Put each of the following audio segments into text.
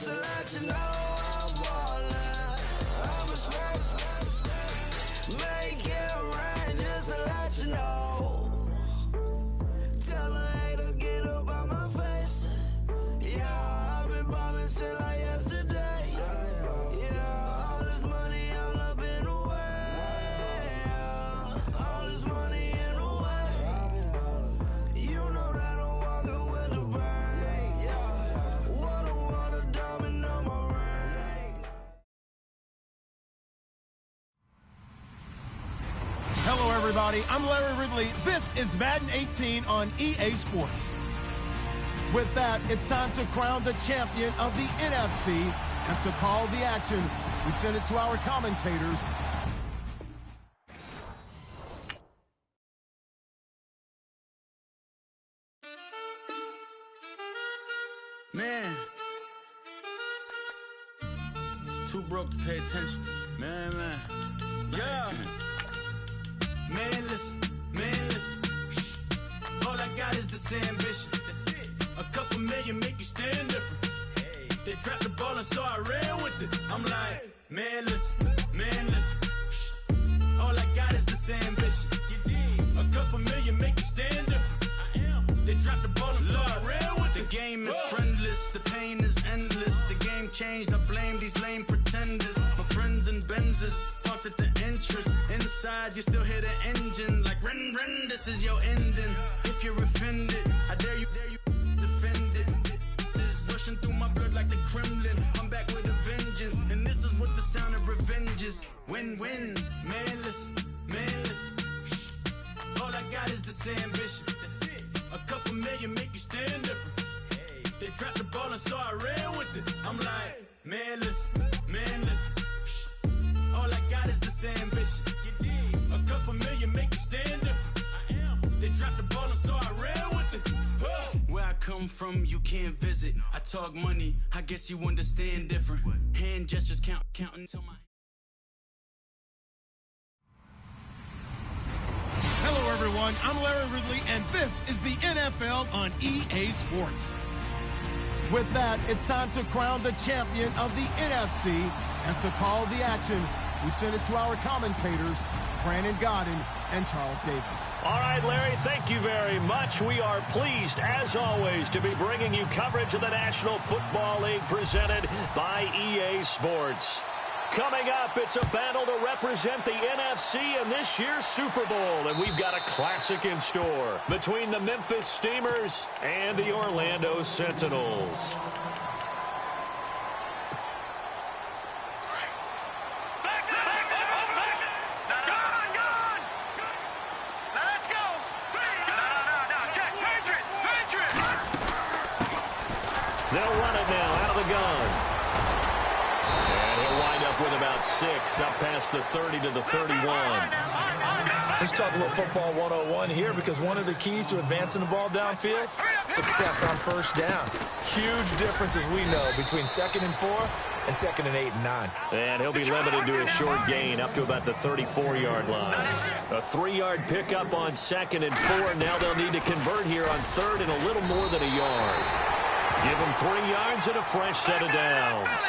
to let you know I'm ballin'. I'm a smoke. Make it rain just to let you know. Tell a hater get up on my face. Yeah, I've been ballin' since like yesterday. Yeah, all this money all up in the way. All this money in the way. You know that I'm walking with the bang. Yeah, water, diamond on my ring. Hello, everybody. I'm Larry Ridley. This is Madden 18 on EA Sports. With that, it's time to crown the champion of the NFC. And to call the action, we send it to our commentators. Man, too broke to pay attention. Man. Yeah. Man, listen. All I got is this ambition. That's it. A couple million make you stand different. Hey. They dropped the ball and so I ran with it. I'm like, man, listen. All I got is this ambition. A couple million make you stand different. I am. They dropped the ball and so I ran with it. The game is friendless, the pain is endless. The game changed, I blame these lame pretenders. My friends and Benzes parked at the entrance. Inside, you still hear the engine. Like, ren, this is your ending. If you're offended, I dare you defend it. This is rushing through my blood like the Kremlin. I'm back with a vengeance, and this is what the sound of revenge is. Win-win, man, listen. All I got is this ambition. That's it. A couple million make you stand different. Hey. They dropped the ball and so I ran with it. I'm like, man, listen. All I got is this ambition. A couple million make you stand different. I am. They dropped the ball and so I ran with it. Where I come from, you can't visit. I talk money, I guess you understand different. Hand gestures counting till my... Hello, everyone. I'm Larry Ridley, and this is the NFL on EA Sports. With that, it's time to crown the champion of the NFC. And to call the action, we send it to our commentators, Brandon Godden and Charles Davis. All right, Larry, thank you very much. We are pleased, as always, to be bringing you coverage of the National Football League presented by EA Sports. Coming up, it's a battle to represent the NFC in this year's Super Bowl, and we've got a classic in store between the Memphis Steamers and the Orlando Sentinels. They'll run it now out of the gun. And he'll wind up with about 6, up past the 30 to the 31. Let's talk a little football 101 here, because one of the keys to advancing the ball downfield, success on first down. Huge difference, as we know, between 2nd and 4 and 2nd and 8 and 9. And he'll be limited to a short gain up to about the 34-yard line. A 3-yard pickup on 2nd and 4. Now they'll need to convert here on 3rd and a little more than a yard. Give him 3 yards and a fresh set of downs.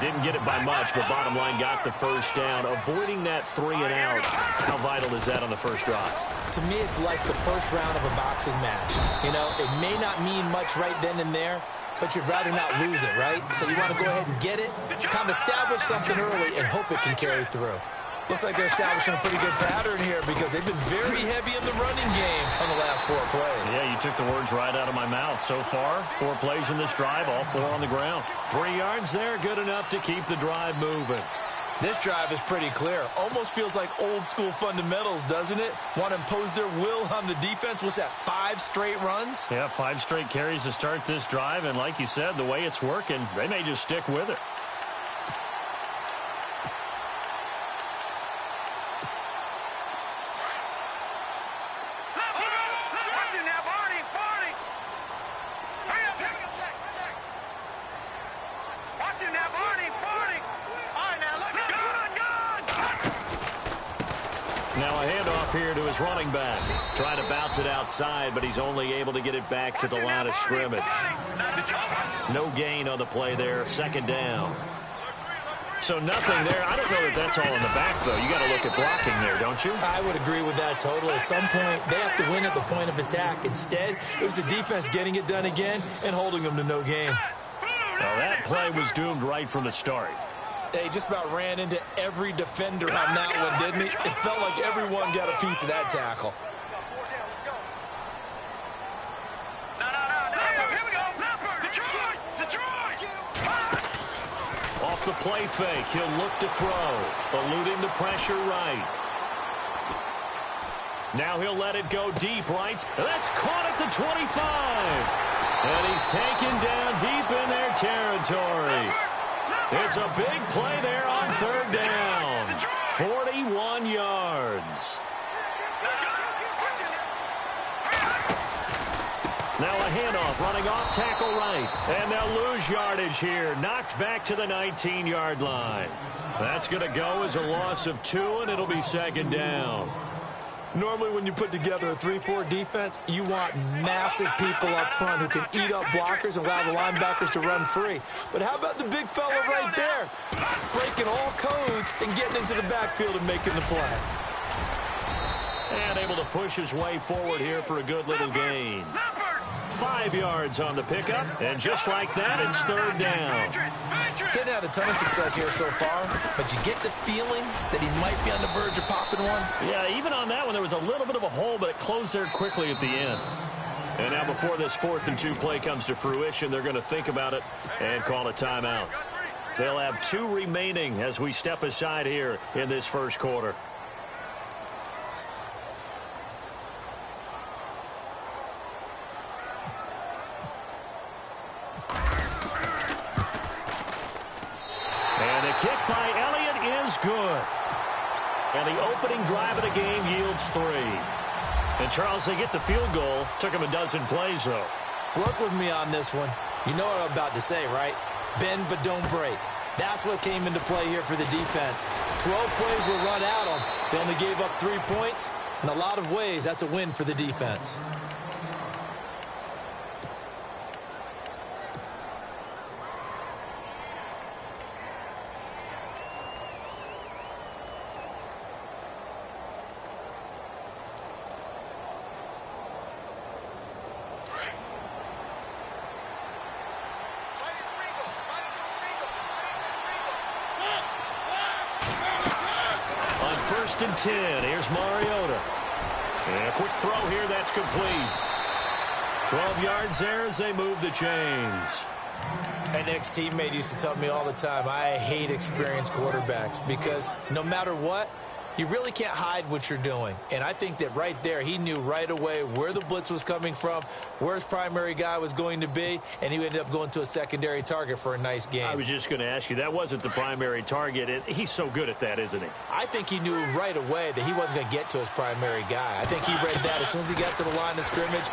Didn't get it by much, but bottom line got the first down. Avoiding that 3 and out, how vital is that on the first drive? To me, it's like the first round of a boxing match. You know, it may not mean much right then and there, but you'd rather not lose it, right? So you want to go ahead and get it, kind of establish something early, and hope it can carry through. Looks like they're establishing a pretty good pattern here, because they've been very heavy in the running game on the last 4 plays. Yeah, you took the words right out of my mouth. So far, 4 plays in this drive, all 4 on the ground. 3 yards there, good enough to keep the drive moving. This drive is pretty clear. Almost feels like old-school fundamentals, doesn't it? Want to impose their will on the defense. What's that, 5 straight runs? Yeah, 5 straight carries to start this drive, and like you said, the way it's working, they may just stick with it. his running back. Trying to bounce it outside, but he's only able to get it back to the line of scrimmage. No gain on the play there. Second down. So nothing there. I don't know that that's all in the back, though. You got to look at blocking there, don't you? I would agree with that totally. At some point, they have to win at the point of attack. Instead, it was the defense getting it done again and holding them to no gain. Well, that play was doomed right from the start. They just about ran into every defender on that one, didn't he? It felt like everyone got a piece of that tackle. Off the play fake, he'll look to throw, eluding the pressure right. Now he'll let it go deep right. That's caught at the 25. And he's taken down deep in their territory. It's a big play there on third down. 41 yards. Now a handoff, running off tackle right. And they'll lose yardage here. Knocked back to the 19-yard line. That's going to go as a loss of 2, and it'll be second down. Normally when you put together a 3-4 defense, you want massive people up front who can eat up blockers and allow the linebackers to run free. But how about the big fella right there? Breaking all codes and getting into the backfield and making the play. And able to push his way forward here for a good little gain. 5 yards on the pickup, and just like that, it's third down. Didn't have a ton of success here so far, but you get the feeling that he might be on the verge of popping one. Yeah, even on that one, there was a little bit of a hole, but it closed there quickly at the end. And now before this 4th and 2 play comes to fruition, they're going to think about it and call a timeout. They'll have 2 remaining as we step aside here in this first quarter. Kick by Elliott is good. And the opening drive of the game yields 3. And, Charles, they get the field goal. Took him a dozen plays, though. Work with me on this one. You know what I'm about to say, right? Bend but don't break. That's what came into play here for the defense. 12 plays were run at them. They only gave up 3 points. In a lot of ways, that's a win for the defense. First and 10. Here's Mariota. And a quick throw here. That's complete. 12 yards there as they move the chains. An ex-teammate used to tell me all the time, I hate experienced quarterbacks because no matter what, you really can't hide what you're doing. And I think that right there, he knew right away where the blitz was coming from, where his primary guy was going to be, and he ended up going to a secondary target for a nice game. I was just going to ask you, that wasn't the primary target. He's so good at that, isn't he? I think he knew right away that he wasn't going to get to his primary guy. I think he read that as soon as he got to the line of scrimmage,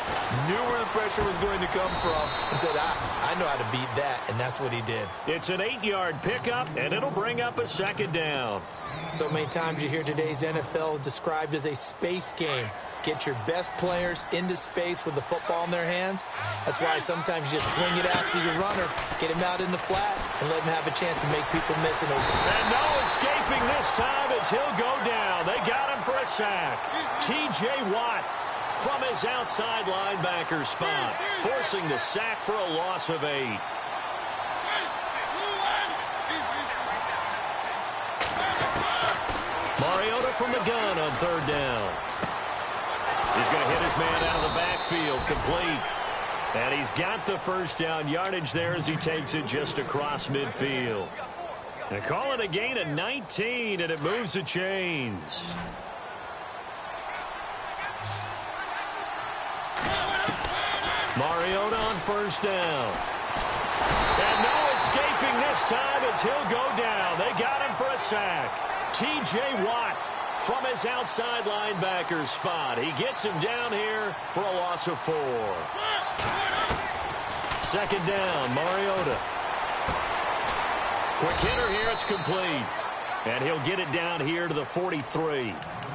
knew where the pressure was going to come from, and said, I know how to beat that, and that's what he did. It's an 8-yard pickup, and it'll bring up a second down. So many times you hear today's NFL described as a space game. Get your best players into space with the football in their hands. That's why sometimes you just swing it out to your runner, get him out in the flat, and let him have a chance to make people miss an open. And no escaping this time as he'll go down. They got him for a sack. T.J. Watt from his outside linebacker spot, forcing the sack for a loss of 8. Mariota from the gun on third down. He's going to hit his man out of the backfield, complete. And he's got the first down yardage there as he takes it just across midfield. And call it a gain of 19, and it moves the chains. Mariota on first down. And no escaping this time as he'll go down. They got him for a sack. T.J. Watt from his outside linebacker spot. He gets him down here for a loss of 4. Second down, Mariota. Quick hitter here, it's complete. And he'll get it down here to the 43.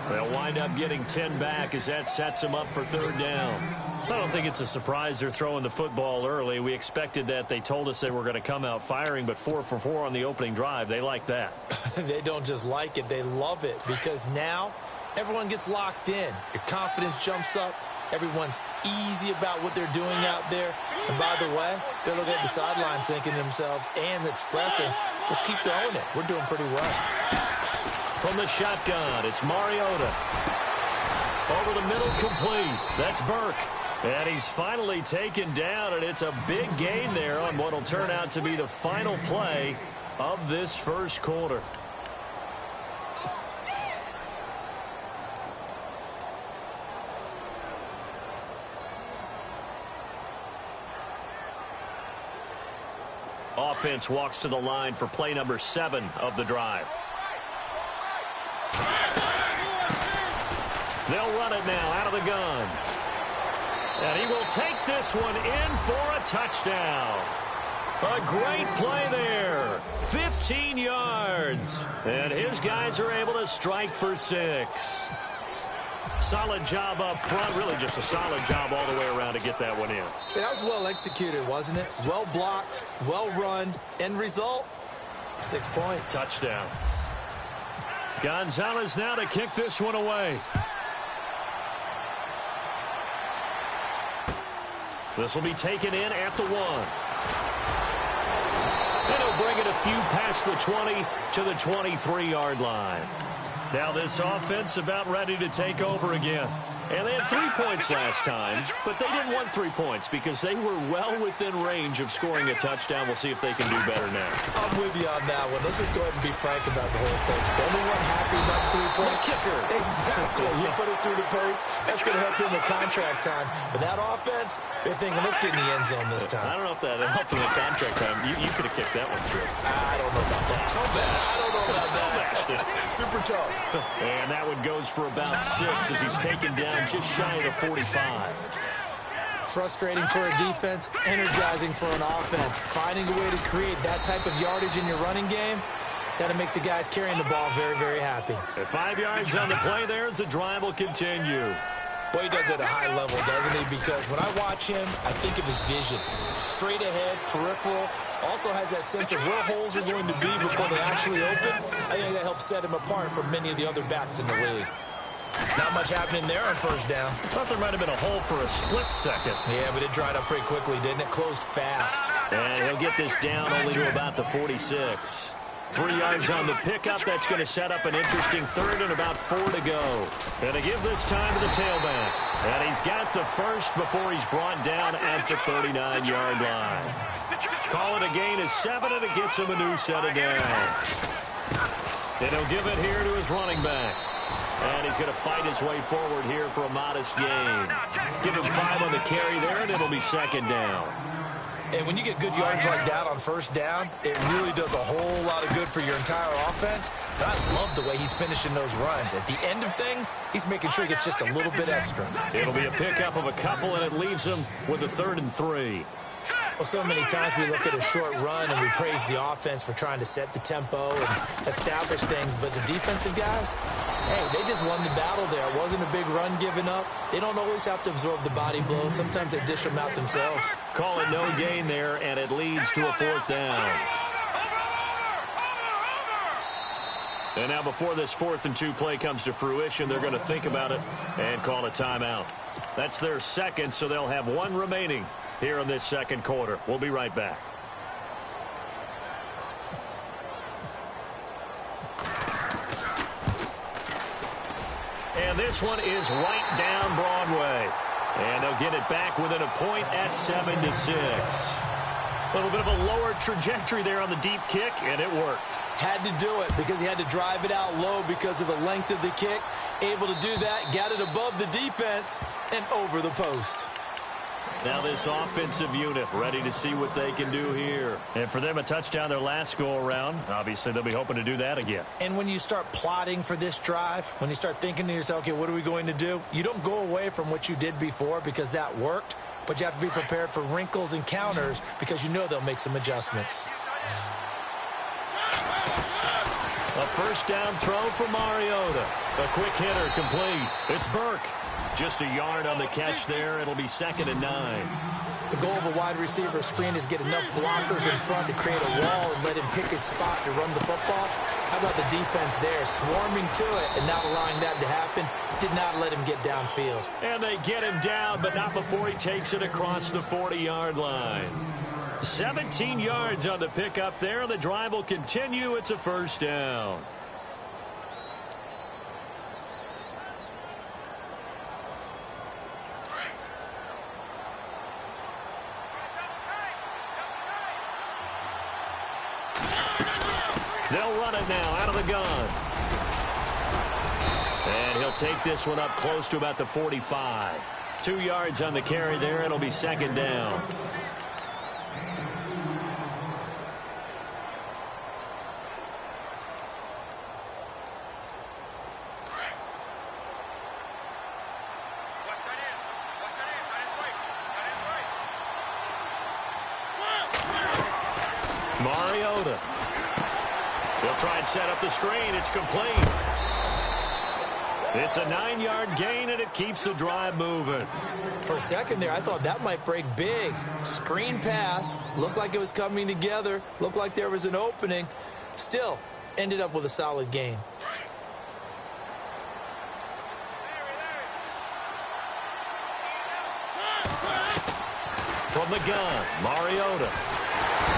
They'll wind up getting 10 back as that sets them up for third down. I don't think it's a surprise they're throwing the football early. We expected that. They told us they were going to come out firing, but 4 for 4 on the opening drive. They like that. They don't just like it. They love it because now everyone gets locked in. Your confidence jumps up. Everyone's easy about what they're doing out there. And by the way, they're looking at the sidelines thinking to themselves and expressing, just keep throwing it. We're doing pretty well. From the shotgun, it's Mariota. Over the middle, complete. That's Burke. And he's finally taken down, and it's a big gain there on what will turn out to be the final play of this first quarter. Offense walks to the line for play number 7 of the drive. They'll run it now out of the gun. And he will take this one in for a touchdown. A great play there. 15 yards. And his guys are able to strike for 6. Solid job up front. Really just a solid job all the way around to get that one in. That was well executed, wasn't it? Well blocked, well run. End result, 6 points. Touchdown. Gonzalez now to kick this one away. This will be taken in at the 1. And he'll bring it a few past the 20 to the 23-yard line. Now this offense about ready to take over again. And they had 3 points last time, but they didn't want 3 points because they were well within range of scoring a touchdown. We'll see if they can do better now. I'm with you on that one. Let's just go ahead and be frank about the whole thing. The only one happy about the 3-point kicker. Exactly. You put it through the post. That's going to help him with contract time. But that offense, they're thinking, let's get in the end zone this time. I don't know if that helped in the contract time. You could have kicked that one through. I don't know about that. Toe bash. I don't know about that. Super toe. And that one goes for about 6 as he's taken down just shy of the 45. Frustrating for a defense, energizing for an offense. Finding a way to create that type of yardage in your running game, that'll make the guys carrying the ball very, very happy. At 5 yards on the play there as the drive will continue. Boy, he does it at a high level, doesn't he? Because when I watch him, I think of his vision. Straight ahead, peripheral. Also has that sense of where holes are going to be before they actually open. I think that helps set him apart from many of the other backs in the league. Not much happening there on first down. Thought there might have been a hole for a split second. Yeah, but it dried up pretty quickly, didn't it? Closed fast. And he'll get this down only to about the 46. 3 yards on the pickup. That's going to set up an interesting third and about 4 to go. And to give this time to the tailback. And he's got the first before he's brought down at the 39-yard line. Call it a gain of 7, and it gets him a new set of downs. And he'll give it here to his running back. And he's going to fight his way forward here for a modest gain. Give him 5 on the carry there, and it'll be second down. And when you get good yardage like that on first down, it really does a whole lot of good for your entire offense. But I love the way he's finishing those runs. At the end of things, he's making sure he gets just a little bit extra. It'll be a pickup of a couple, and it leaves him with a 3rd and 3. Well, so many times we look at a short run and we praise the offense for trying to set the tempo and establish things. But the defensive guys, hey, they just won the battle there. It wasn't a big run given up. They don't always have to absorb the body blows. Sometimes they dish them out themselves. Call it no gain there, and it leads to a 4th down. And now before this 4th and 2 play comes to fruition, they're going to think about it and call a timeout. That's their second, so they'll have 1 remaining here in this second quarter. We'll be right back. And this one is right down Broadway. And they'll get it back within a point at 7-6. A little bit of a lower trajectory there on the deep kick, and it worked. Had to do it because he had to drive it out low because of the length of the kick. Able to do that, got it above the defense, and over the post. Now this offensive unit ready to see what they can do here. And for them, a touchdown their last go-around. Obviously, they'll be hoping to do that again. And when you start plotting for this drive, when you start thinking to yourself, okay, what are we going to do? You don't go away from what you did before because that worked, but you have to be prepared for wrinkles and counters because you know they'll make some adjustments. A first down throw for Mariota. A quick hitter complete. It's Burke. Just a yard on the catch there. It'll be 2nd and 9. The goal of a wide receiver screen is get enough blockers in front to create a wall and let him pick his spot to run the football. How about the defense there, swarming to it and not allowing that to happen? Did not let him get downfield. And they get him down, but not before he takes it across the 40-yard line. 17 yards on the pickup there. The drive will continue. It's a first down. They'll run it now out of the gun. And he'll take this one up close to about the 45. 2 yards on the carry there. It'll be 2nd down. Mariota. He'll try and set up the screen. It's complete. It's a 9-yard gain, and it keeps the drive moving. For a second there, I thought that might break big. Screen pass. Looked like it was coming together. Looked like there was an opening. Still, ended up with a solid gain. From the gun, Mariota.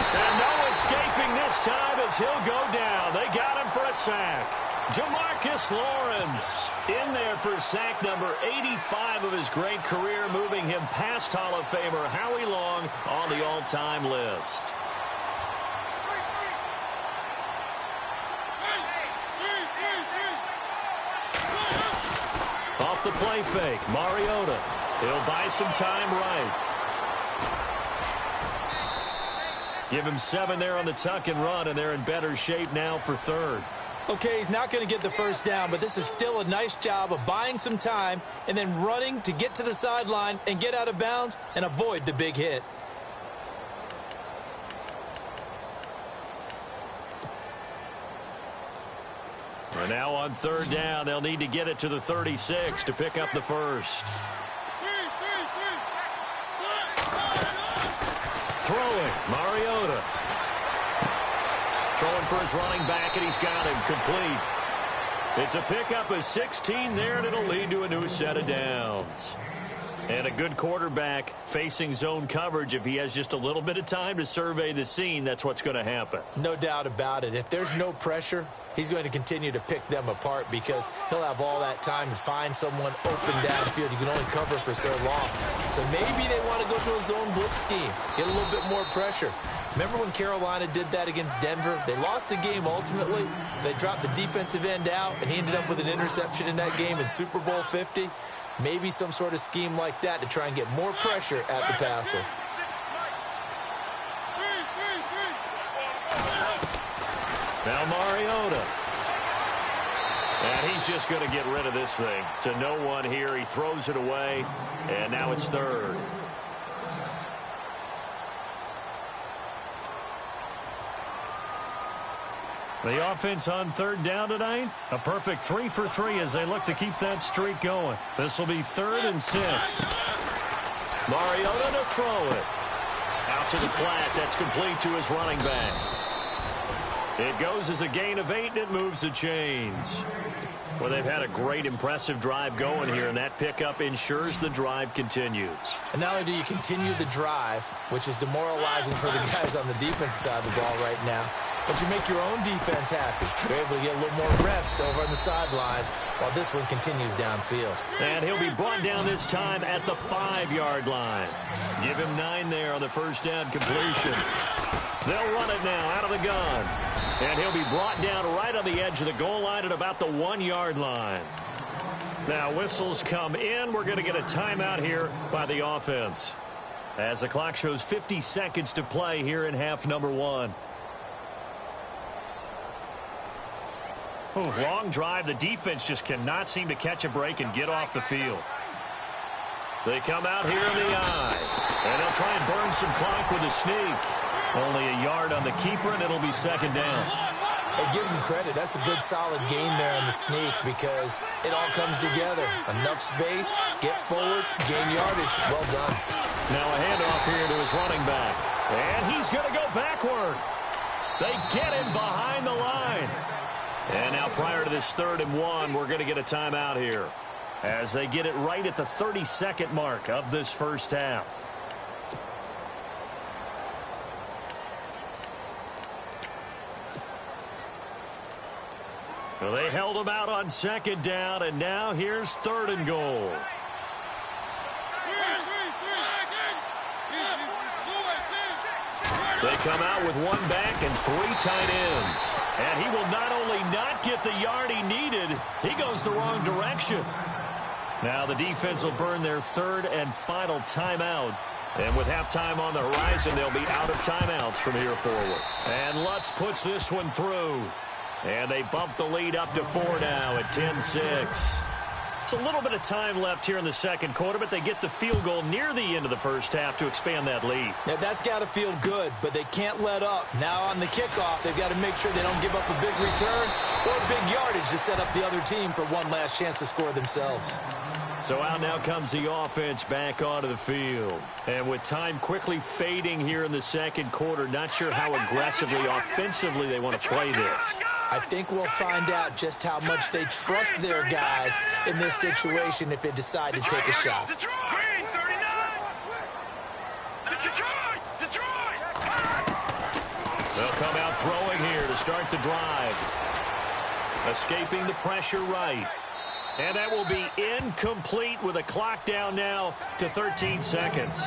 And no escaping this time as he'll go down. They got him for a sack. Jamarcus Lawrence in there for sack number 85 of his great career, moving him past Hall of Famer Howie Long on the all-time list. Off the play fake, Mariota. He'll buy some time right. Give him 7 there on the tuck and run, and they're in better shape now for 3rd. Okay, he's not going to get the first down, but this is still a nice job of buying some time and then running to get to the sideline and get out of bounds and avoid the big hit. And now on 3rd down, they'll need to get it to the 36 to pick up the first. Throwing, Mariota. Throwing for his running back, and he's got him complete. It's a pickup of 16 there, and it'll lead to a new set of downs. And a good quarterback facing zone coverage, if he has just a little bit of time to survey the scene, that's what's going to happen. No doubt about it. If there's no pressure, he's going to continue to pick them apart because he'll have all that time to find someone open downfield. You can only cover for so long. So maybe they want to go to a zone blitz scheme, get a little bit more pressure. Remember when Carolina did that against Denver? They lost the game ultimately. They dropped the defensive end out, and he ended up with an interception in that game in Super Bowl 50. Maybe some sort of scheme like that to try and get more pressure at the passer. Now Mariota. And he's just going to get rid of this thing. To no one here. He throws it away. And now it's 3rd. The offense on 3rd down tonight. A perfect 3 for 3 as they look to keep that streak going. This will be 3rd and 6. Mariota to throw it. Out to the flat. That's complete to his running back. It goes as a gain of 8, and it moves the chains. Well, they've had a great, impressive drive going here, and that pickup ensures the drive continues. And not only do you continue the drive, which is demoralizing for the guys on the defensive side of the ball right now, but you make your own defense happy. You're able to get a little more rest over on the sidelines while this one continues downfield. And he'll be brought down this time at the 5-yard line. Give him 9 there on the first down completion. They'll run it now out of the gun. And he'll be brought down right on the edge of the goal line at about the 1-yard line. Now whistles come in. We're going to get a timeout here by the offense, as the clock shows 50 seconds to play here in half number 1. Long drive. The defense just cannot seem to catch a break and get off the field. They come out here in the eye, and they'll try and burn some clock with a sneak. Only a yard on the keeper, and it'll be 2nd down. Hey, give him credit. That's a good, solid game there on the sneak because it all comes together. Enough space, get forward, gain yardage. Well done. Now a handoff here to his running back. And he's going to go backward. They get him behind the line. And now prior to this 3rd and 1, we're going to get a timeout here as they get it right at the 32nd mark of this first half. Well, they held him out on 2nd down, and now here's 3rd and goal. They come out with 1 back and 3 tight ends. And he will not only not get the yard he needed, he goes the wrong direction. Now the defense will burn their 3rd and final timeout. And with halftime on the horizon, they'll be out of timeouts from here forward. And Lutz puts this one through. And they bump the lead up to 4 now at 10-6. It's a little bit of time left here in the 2nd quarter, but they get the field goal near the end of the first half to expand that lead. Yeah, that's got to feel good, but they can't let up. Now on the kickoff, they've got to make sure they don't give up a big return or big yardage to set up the other team for one last chance to score themselves. So out now comes the offense back onto the field. And with time quickly fading here in the 2nd quarter, not sure how aggressively, offensively they want to play this. I think we'll find out just how much they trust their guys in this situation if they decide to take a shot. They'll come out throwing here to start the drive. Escaping the pressure right. And that will be incomplete with a clock down now to 13 seconds.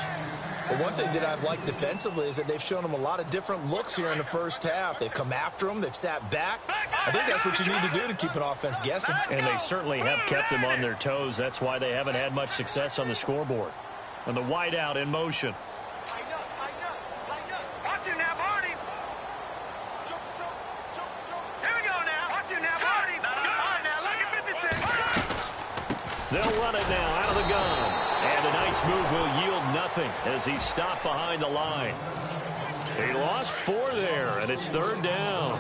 Well, one thing that I've liked defensively is that they've shown them a lot of different looks here in the first half. They've come after them. They've sat back. I think that's what you need to do to keep an offense guessing. And they certainly have kept them on their toes. That's why they haven't had much success on the scoreboard. And the wideout in motion. Watch it now, Barney. Here we go now. Watch it now, Barney. Now, look at 56. They'll run it now out of the gun. And a nice move will yield nothing as he's stopped behind the line. He lost 4 there, and it's 3rd down.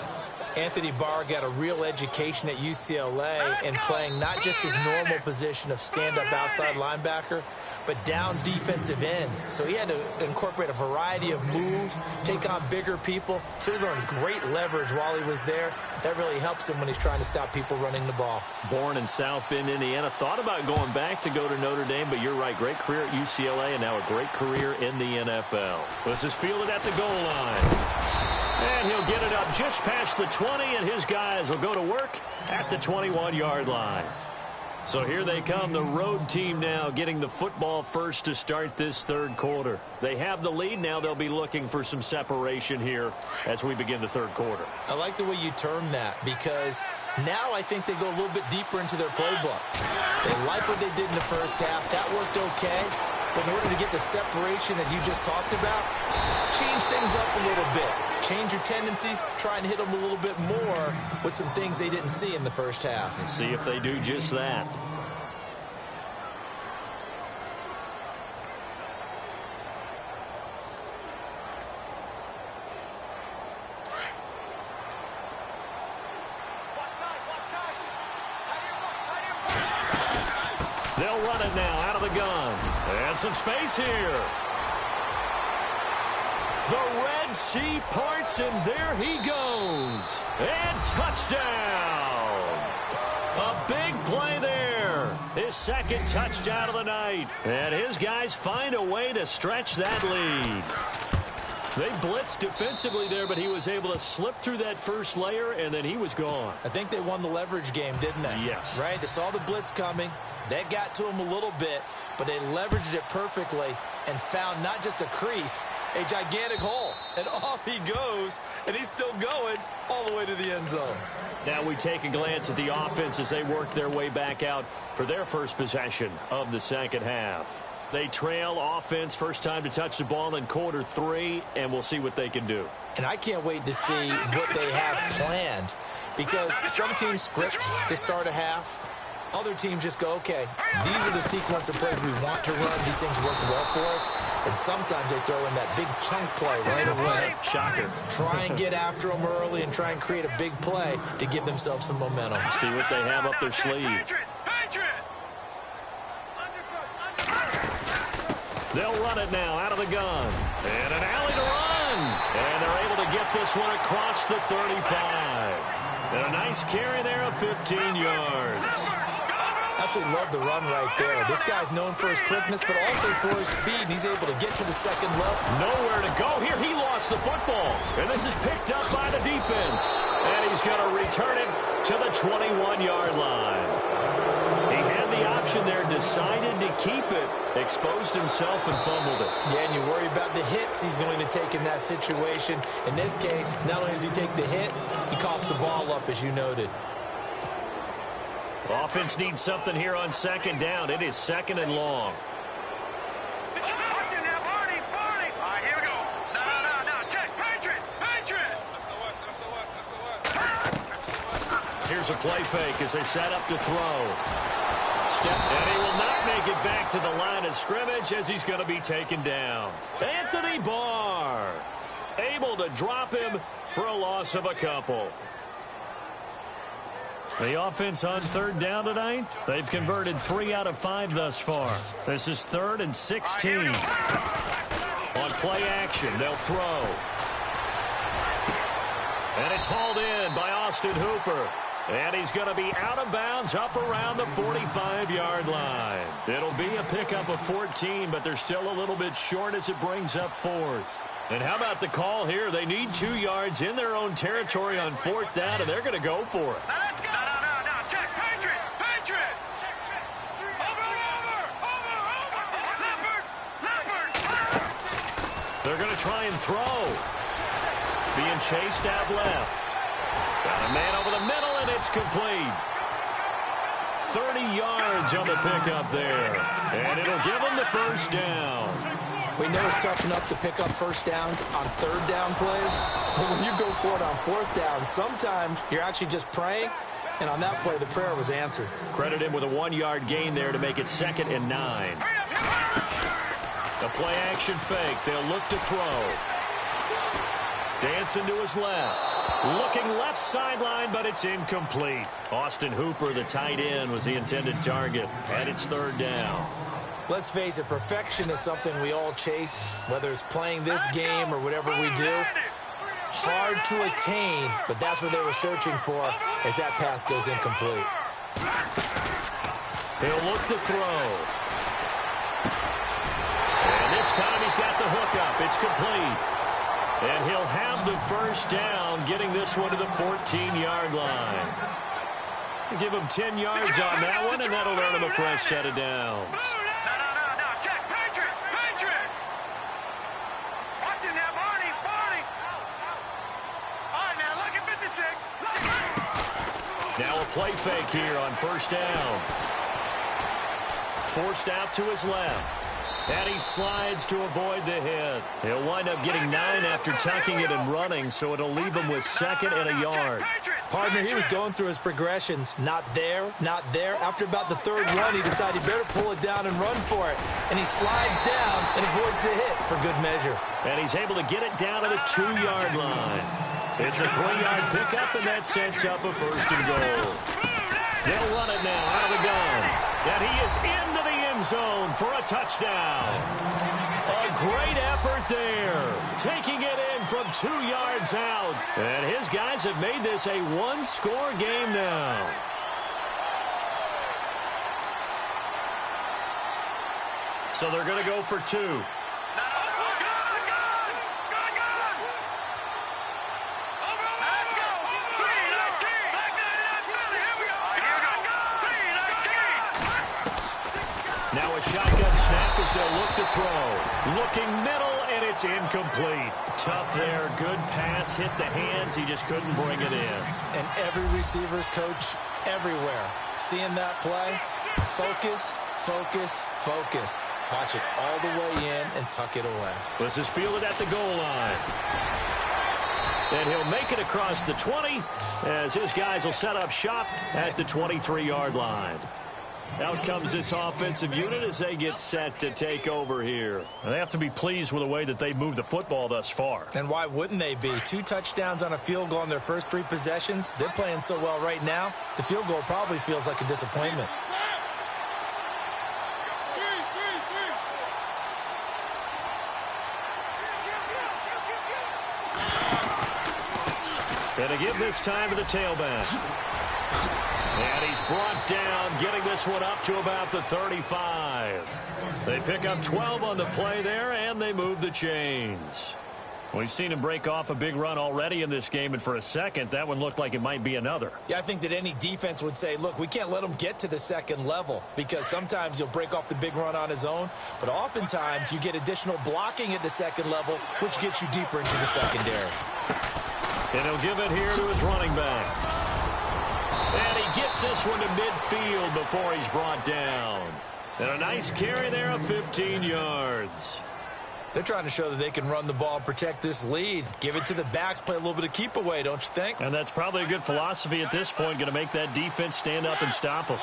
Anthony Barr got a real education at UCLA in playing not just his normal position of stand-up outside linebacker, but down defensive end. So he had to incorporate a variety of moves, take on bigger people. So he learned great leverage while he was there. That really helps him when he's trying to stop people running the ball. Born in South Bend, Indiana. Thought about going back to go to Notre Dame, but you're right. Great career at UCLA and now a great career in the NFL. This is fielded at the goal line. And he'll get it up just past the 20, and his guys will go to work at the 21-yard line. So here they come, the road team now getting the football first to start this 3rd quarter. They have the lead. Now they'll be looking for some separation here as we begin the 3rd quarter. I like the way you term that because now I think they go a little bit deeper into their playbook. They like what they did in the first half. That worked okay. But in order to get the separation that you just talked about, change things up a little bit. Change your tendencies, try and hit them a little bit more with some things they didn't see in the first half. Let's see if they do just that. They'll run it now out of the gun. And some space here. The Red Sea parts, and there he goes. And touchdown. A big play there. His 2nd touchdown of the night. And his guys find a way to stretch that lead. They blitzed defensively there, but he was able to slip through that first layer, and then he was gone. I think they won the leverage game, didn't they? Yes. Right? They saw the blitz coming. That got to him a little bit, but they leveraged it perfectly and found not just a crease, a gigantic hole. And off he goes, and he's still going all the way to the end zone. Now we take a glance at the offense as they work their way back out for their first possession of the 2nd half. They trail offense, first time to touch the ball in quarter 3, and we'll see what they can do. And I can't wait to see what they have planned because some teams script to start a half. Other teams just go, okay, these are the sequence of plays we want to run. These things work well for us. And sometimes they throw in that big chunk play right away. Shocker. Try and get after them early and try and create a big play to give themselves some momentum. See what they have up their sleeve. They'll run it now out of the gun. And an alley to run. And they're able to get this one across the 35. And a nice carry there of 15 yards. Absolutely love the run right there. This guy's known for his quickness, but also for his speed. He's able to get to the second level. Nowhere to go here. He lost the football. And this is picked up by the defense. And he's going to return it to the 21-yard line. He had the option there, decided to keep it, exposed himself and fumbled it. Yeah, and you worry about the hits he's going to take in that situation. In this case, not only does he take the hit, he coughs the ball up, as you noted. Offense needs something here on second down. It is second and long. Here's a play fake as they set up to throw. And he will not make it back to the line of scrimmage as he's going to be taken down. Anthony Barr able to drop him for a loss of a couple. The offense on third down tonight, they've converted 3 out of 5 thus far. This is 3rd and 16. On play action, they'll throw. And it's hauled in by Austin Hooper. And he's going to be out of bounds up around the 45-yard line. It'll be a pickup of 14, but they're still a little bit short as it brings up 4th. And how about the call here? They need 2 yards in their own territory on 4th down, and they're going to go for it. Let's go. No. Check. Patriot. Over. They're going to try and throw. Being chased out left. Got a man over the middle, and it's complete. 30 yards on the pickup there. And it'll give them the first down. We know it's tough enough to pick up first downs on third down plays, but when you go for it on 4th down, sometimes you're actually just praying, and on that play, the prayer was answered. Credit him with a 1-yard gain there to make it 2nd and 9. The play action fake. They'll look to throw. Dancing to his left. Looking left sideline, but it's incomplete. Austin Hooper, the tight end, was the intended target, and it's 3rd down. Let's face it, perfection is something we all chase, whether it's playing this game or whatever we do. Hard to attain, but that's what they were searching for as that pass goes incomplete. He'll look to throw. And this time he's got the hookup. It's complete. And he'll have the first down, getting this one to the 14-yard line. Give him 10 yards on that one, and that'll earn him a fresh set of downs. No. Check. Patriot. Watch it now, Barney. All right, now, look at 56. Now a play fake here on first down. Forced out to his left. And he slides to avoid the hit. He'll wind up getting 9 after tucking it and running, so it'll leave him with 2nd and a yard. Partner, he was going through his progressions. Not there. After about the 3rd run, he decided he better pull it down and run for it. And he slides down and avoids the hit for good measure. And he's able to get it down to the 2-yard line. It's a 3-yard pickup, and that sets up a 1st and goal. They'll run it now out of the gun. And he is into the end zone for a touchdown. A great effort there. Taking it in from 2 yards out. And his guys have made this a 1-score game now. So they're going to go for 2. Now a shotgun snap as they'll look to throw. Looking middle, and it's incomplete. Tough there. Good pass. Hit the hands. He just couldn't bring it in. And every receiver's coach everywhere. Seeing that play, focus. Watch it all the way in and tuck it away. This is fielded at the goal line. And he'll make it across the 20 as his guys will set up shop at the 23-yard line. Out comes this offensive unit as they get set to take over here. They have to be pleased with the way that they moved the football thus far. And why wouldn't they be? 2 touchdowns on a field goal in their first 3 possessions. They're playing so well right now, the field goal probably feels like a disappointment. Gonna give this time to the tailback. And he's brought down, getting this one up to about the 35. They pick up 12 on the play there, and they move the chains. We've seen him break off a big run already in this game, and for a second, that one looked like it might be another. Yeah, I think that any defense would say, look, we can't let him get to the second level, because sometimes he'll break off the big run on his own, but oftentimes you get additional blocking at the second level, which gets you deeper into the secondary. And he'll give it here to his running back. And he gets this one to midfield before he's brought down. And a nice carry there of 15 yards. They're trying to show that they can run the ball and protect this lead. Give it to the backs, play a little bit of keep away, don't you think? And that's probably a good philosophy at this point, going to make that defense stand up and stop them.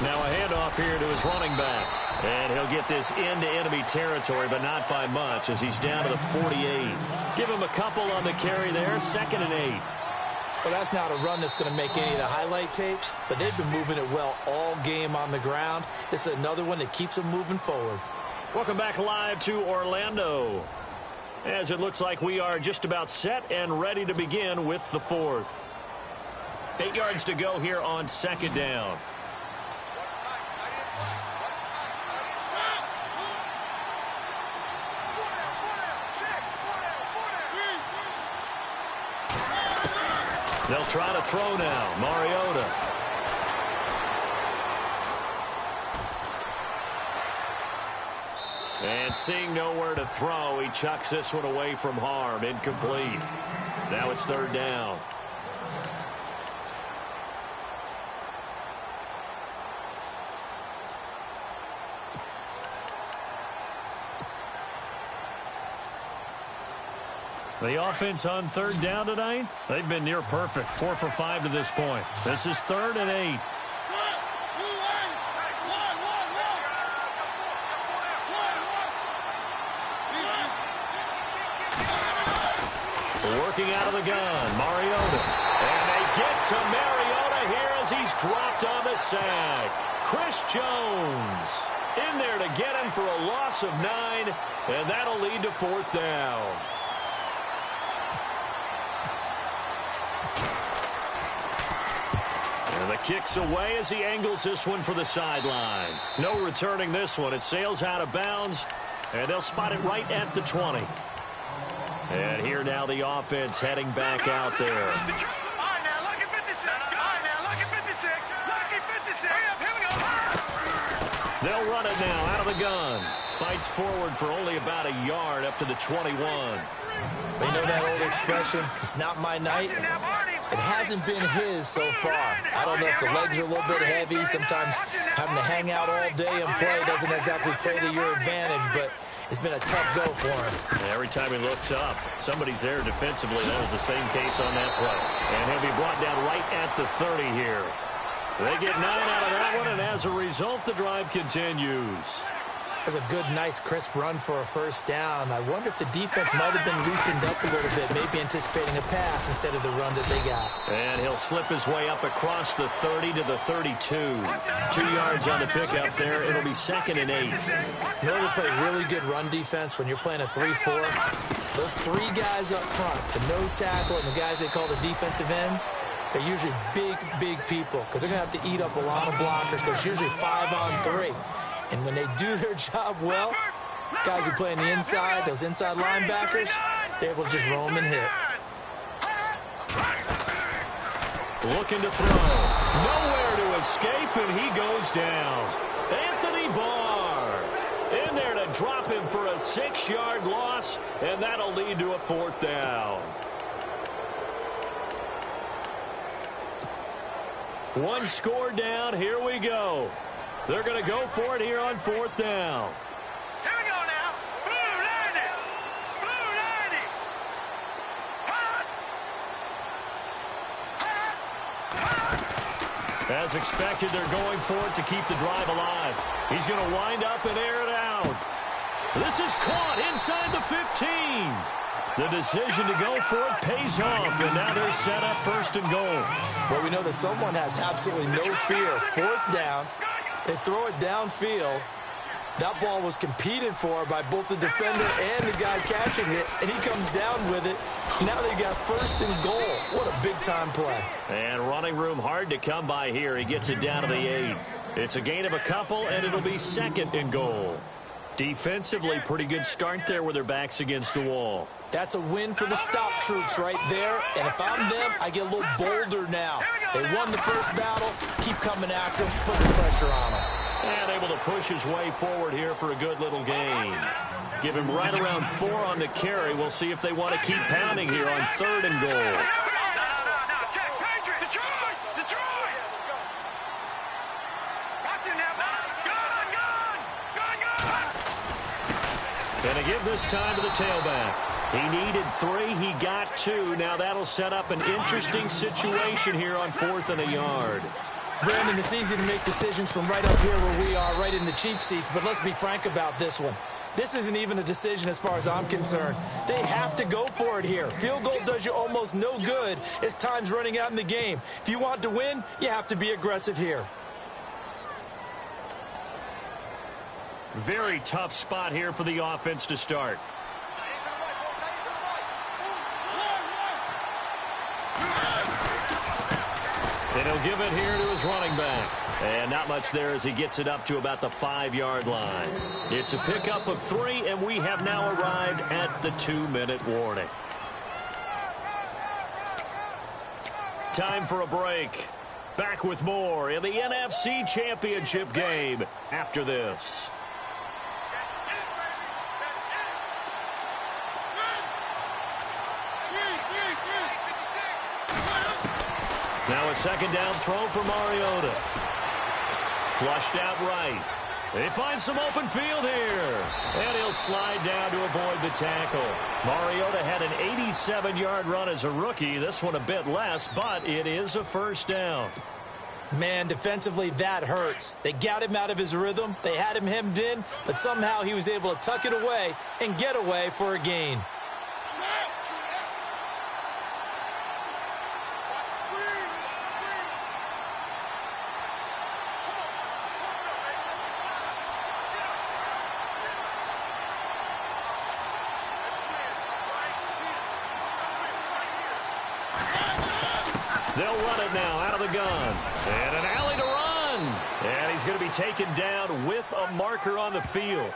Now a handoff here to his running back. And he'll get this into enemy territory, but not by much as he's down to the 48. Give him a couple on the carry there, 2nd and 8. Well, that's not a run that's going to make any of the highlight tapes, but they've been moving it well all game on the ground. This is another one that keeps them moving forward. Welcome back live to Orlando, as it looks like we are just about set and ready to begin with the 4th. 8 yards to go here on 2nd down. They'll try to throw now. Mariota. And seeing nowhere to throw, he chucks this one away from harm. Incomplete. Now it's 3rd down. The offense on 3rd down tonight, they've been near perfect. 4 for 5 to this point. This is 3rd and 8. Working out of the gun, Mariota. And they get to Mariota here as he's dropped on the sack. Chris Jones in there to get him for a loss of 9, and that'll lead to 4th down. And the kick's away as he angles this one for the sideline. No returning this one. It sails out of bounds, and they'll spot it right at the 20. And here now the offense heading back out there. All right, now, lucky 56. All right, now, lucky 56. Lucky 56. Here we go. They'll run it now out of the gun. Fights forward for only about a yard up to the 21. You know that old expression, it's not my night? It hasn't been his so far. I don't know if the legs are a little bit heavy. Sometimes having to hang out all day and play doesn't exactly play to your advantage, but it's been a tough go for him. And every time he looks up, somebody's there defensively. That was the same case on that play. And he'll be brought down right at the 30 here. They get 9 out of that one, and as a result, the drive continues. That's a good, nice, crisp run for a 1st down. I wonder if the defense might have been loosened up a little bit, maybe anticipating a pass instead of the run that they got. And he'll slip his way up across the 30 to the 32. 2 yards on the pickup there. It'll be 2nd and 8. In order to play really good run defense when you're playing a 3-4, those 3 guys up front, the nose tackle and the guys they call the defensive ends, they're usually big, big people because they're going to have to eat up a lot of blockers because it's usually 5 on 3. And when they do their job well, guys who play on the inside, those inside linebackers, they're able to just roam and hit. Looking to throw. Nowhere to escape, and he goes down. Anthony Barr in there to drop him for a 6-yard loss, and that'll lead to a 4th down. One score down. Here we go. They're going to go for it here on 4th down. Here we go now. Blue 90. Blue 90. As expected, they're going for it to keep the drive alive. He's going to wind up and air it out. This is caught inside the 15. The decision to go for it pays off, and now they're set up first and goal. Well, we know that someone has absolutely no fear. Fourth down, they throw it downfield. That ball was competed for by both the defender and the guy catching it, and he comes down with it. Now they got first and goal. What a big-time play. And running room hard to come by here. He gets it down to the 8. It's a gain of a couple, and it'll be second and goal. Defensively, pretty good start there with their backs against the wall. That's a win for the stop troops right there. And if I'm them, I get a little bolder now. They won the first battle. Keep coming after them. Put the pressure on them. And able to push his way forward here for a good little gain. Give him right around 4 on the carry. We'll see if they want to keep pounding here on third and goal. No, Jack, Patriot, Detroit! Watch it now, gun! Gonna give this time to the tailback. He needed 3. He got 2. Now that'll set up an interesting situation here on 4th and a yard. Brandon, it's easy to make decisions from right up here where we are, right in the cheap seats, but let's be frank about this one. This isn't even a decision as far as I'm concerned. They have to go for it here. Field goal does you almost no good as time's running out in the game. If you want to win, you have to be aggressive here. Very tough spot here for the offense to start. And he'll give it here to his running back. And not much there as he gets it up to about the 5-yard line. It's a pickup of 3, and we have now arrived at the 2-minute warning. Time for a break. Back with more in the NFC Championship game after this. Now a second down throw for Mariota. Flushed out right. They find some open field here. And he'll slide down to avoid the tackle. Mariota had an 87-yard run as a rookie. This one a bit less, but it is a first down. Man, defensively, that hurts. They got him out of his rhythm. They had him hemmed in, but somehow he was able to tuck it away and get away for a gain. They'll run it now out of the gun. And an alley to run. And he's going to be taken down with a marker on the field.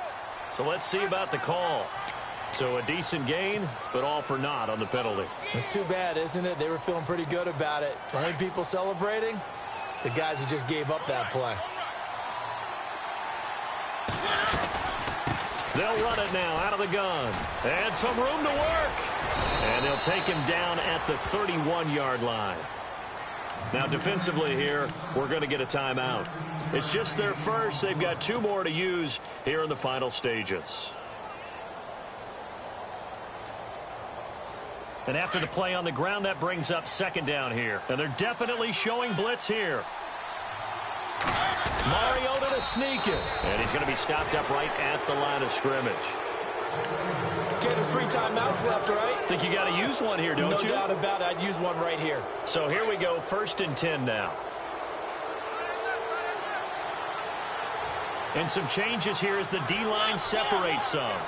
So let's see about the call. So a decent gain, but all for naught on the penalty. It's too bad, isn't it? They were feeling pretty good about it. The only people celebrating, the guys who just gave up that play. They'll run it now out of the gun. And some room to work. And they'll take him down at the 31-yard line. Now, defensively here, we're going to get a timeout. It's just their first. They've got 2 more to use here in the final stages. And after the play on the ground, that brings up second down here. And they're definitely showing blitz here. Mariota to sneak it. And he's going to be stopped up right at the line of scrimmage. Okay, there's 3 timeouts left, right? Think you got to use one here, don't you? No doubt about it. I'd use one right here. So here we go, 1st and 10 now. And some changes here as the D-line separates some.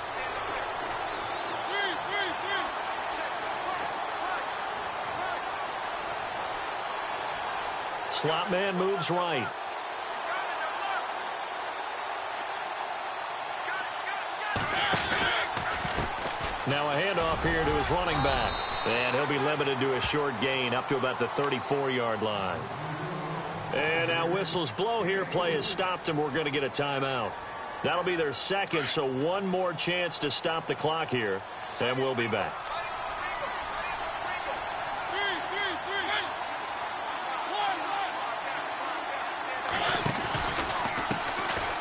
Slot man moves right. Now a handoff here to his running back. And he'll be limited to a short gain up to about the 34-yard line. And now whistles blow here. Play is stopped, and we're going to get a timeout. That'll be their second, so one more chance to stop the clock here. And we'll be back.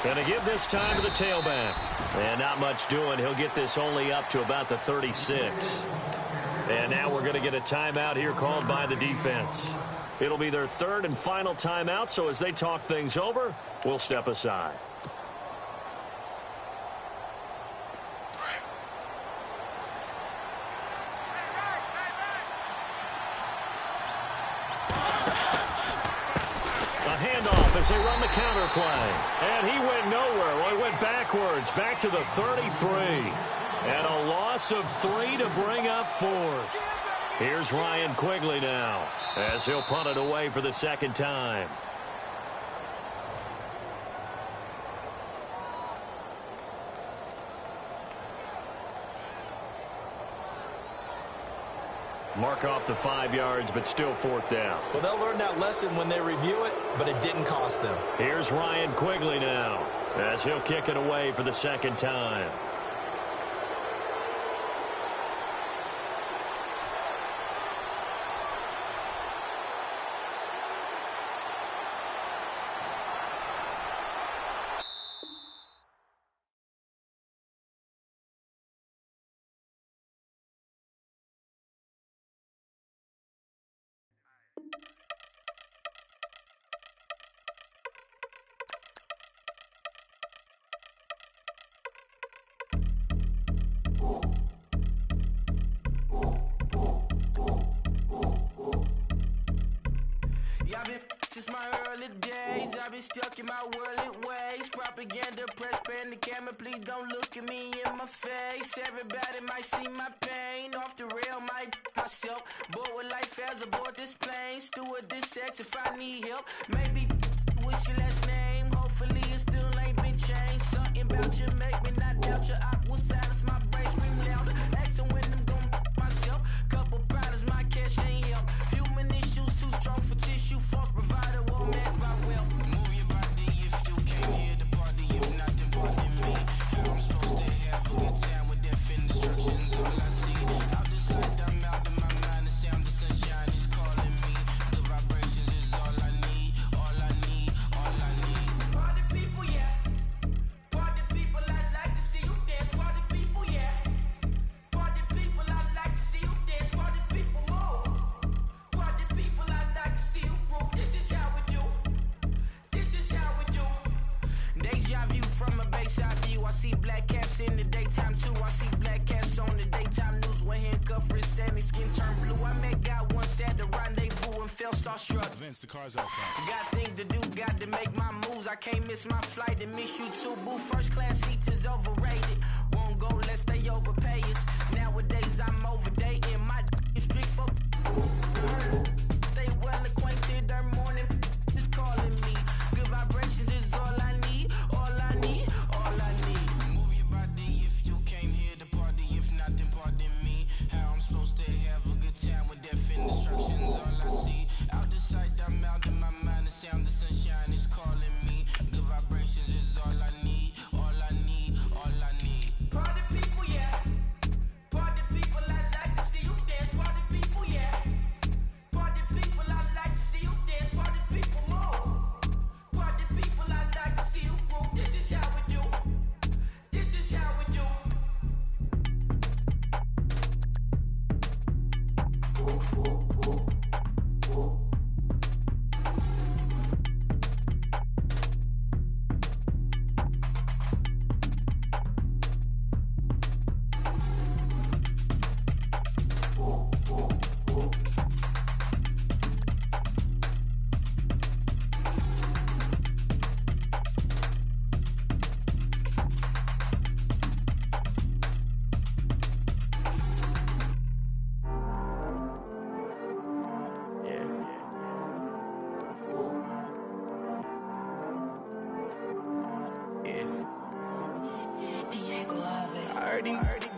Going to give this time to the tailback. And not much doing. He'll get this only up to about the 36. And now we're going to get a timeout here called by the defense. It'll be their third and final timeout, so as they talk things over, we'll step aside. As they run the counter play. And he went nowhere. Well, he went backwards, back to the 33. And a loss of 3 to bring up 4. Here's Ryan Quigley now, as he'll punt it away for the second time. Mark off the 5 yards, but still fourth down. Well, they'll learn that lesson when they review it, but it didn't cost them. Here's Ryan Quigley now, as he'll kick it away for the second time. Since my early days, I've been stuck in my worldly ways. Propaganda, press, pan the camera, please don't look at me in my face. Everybody might see my pain, off the rail, might myself. Bored with life as aboard this plane. Steward this sex if I need help. Maybe what's your last name? Hopefully it still ain't been changed. Something about you make me not doubt you. I will silence my brain, scream louder. Asking when I'm gon' myself. Couple problems, my cash ain't help. Human issues too strong for tissue. False provider won't match my wealth. Move your body if you came here to party. If not, then pardon me. How I'm supposed to have a good time with death and destruction's all I see. Out the side, I'm out of my mind. The sound of sunshine is calling me. The vibrations is all I need. All I need. All I need. Party people, yeah. Party people, I like to see you dance. Party people, yeah. Party people, I like to see you dance. Party people, move. Party people, I like to see you groove. This is how we do. This is how we do. Deja vu from a bayside view. I see black cats in the daytime too. I see black cats on the daytime news. When handcuffed, wrist and his skin turned blue. I met God once at the rendezvous and felt starstruck. Vince, the car's outside. Got things to do, got to make my moves. I can't miss my flight and miss you too, boo. First class seats is overrated. Won't go less they overpay us. Nowadays I'm overdating my street folk. Stay well acquainted, their morning is calling me. Good vibrations is all I need, all I need, all I need. Move your body if you came here to party. If not, then pardon me. How I'm supposed to have a good time with death and destruction's all I see. Out the sight, I'm out in my mind. The sound of sunshine is calling me. Good vibrations is all I need, all I need, all I need. Party people, yeah. Party people, I like to see you dance. Party people, yeah. Party people, I like to see you dance. Party people, move. Party people, I like to see you groove. This is how we do. This is how we do.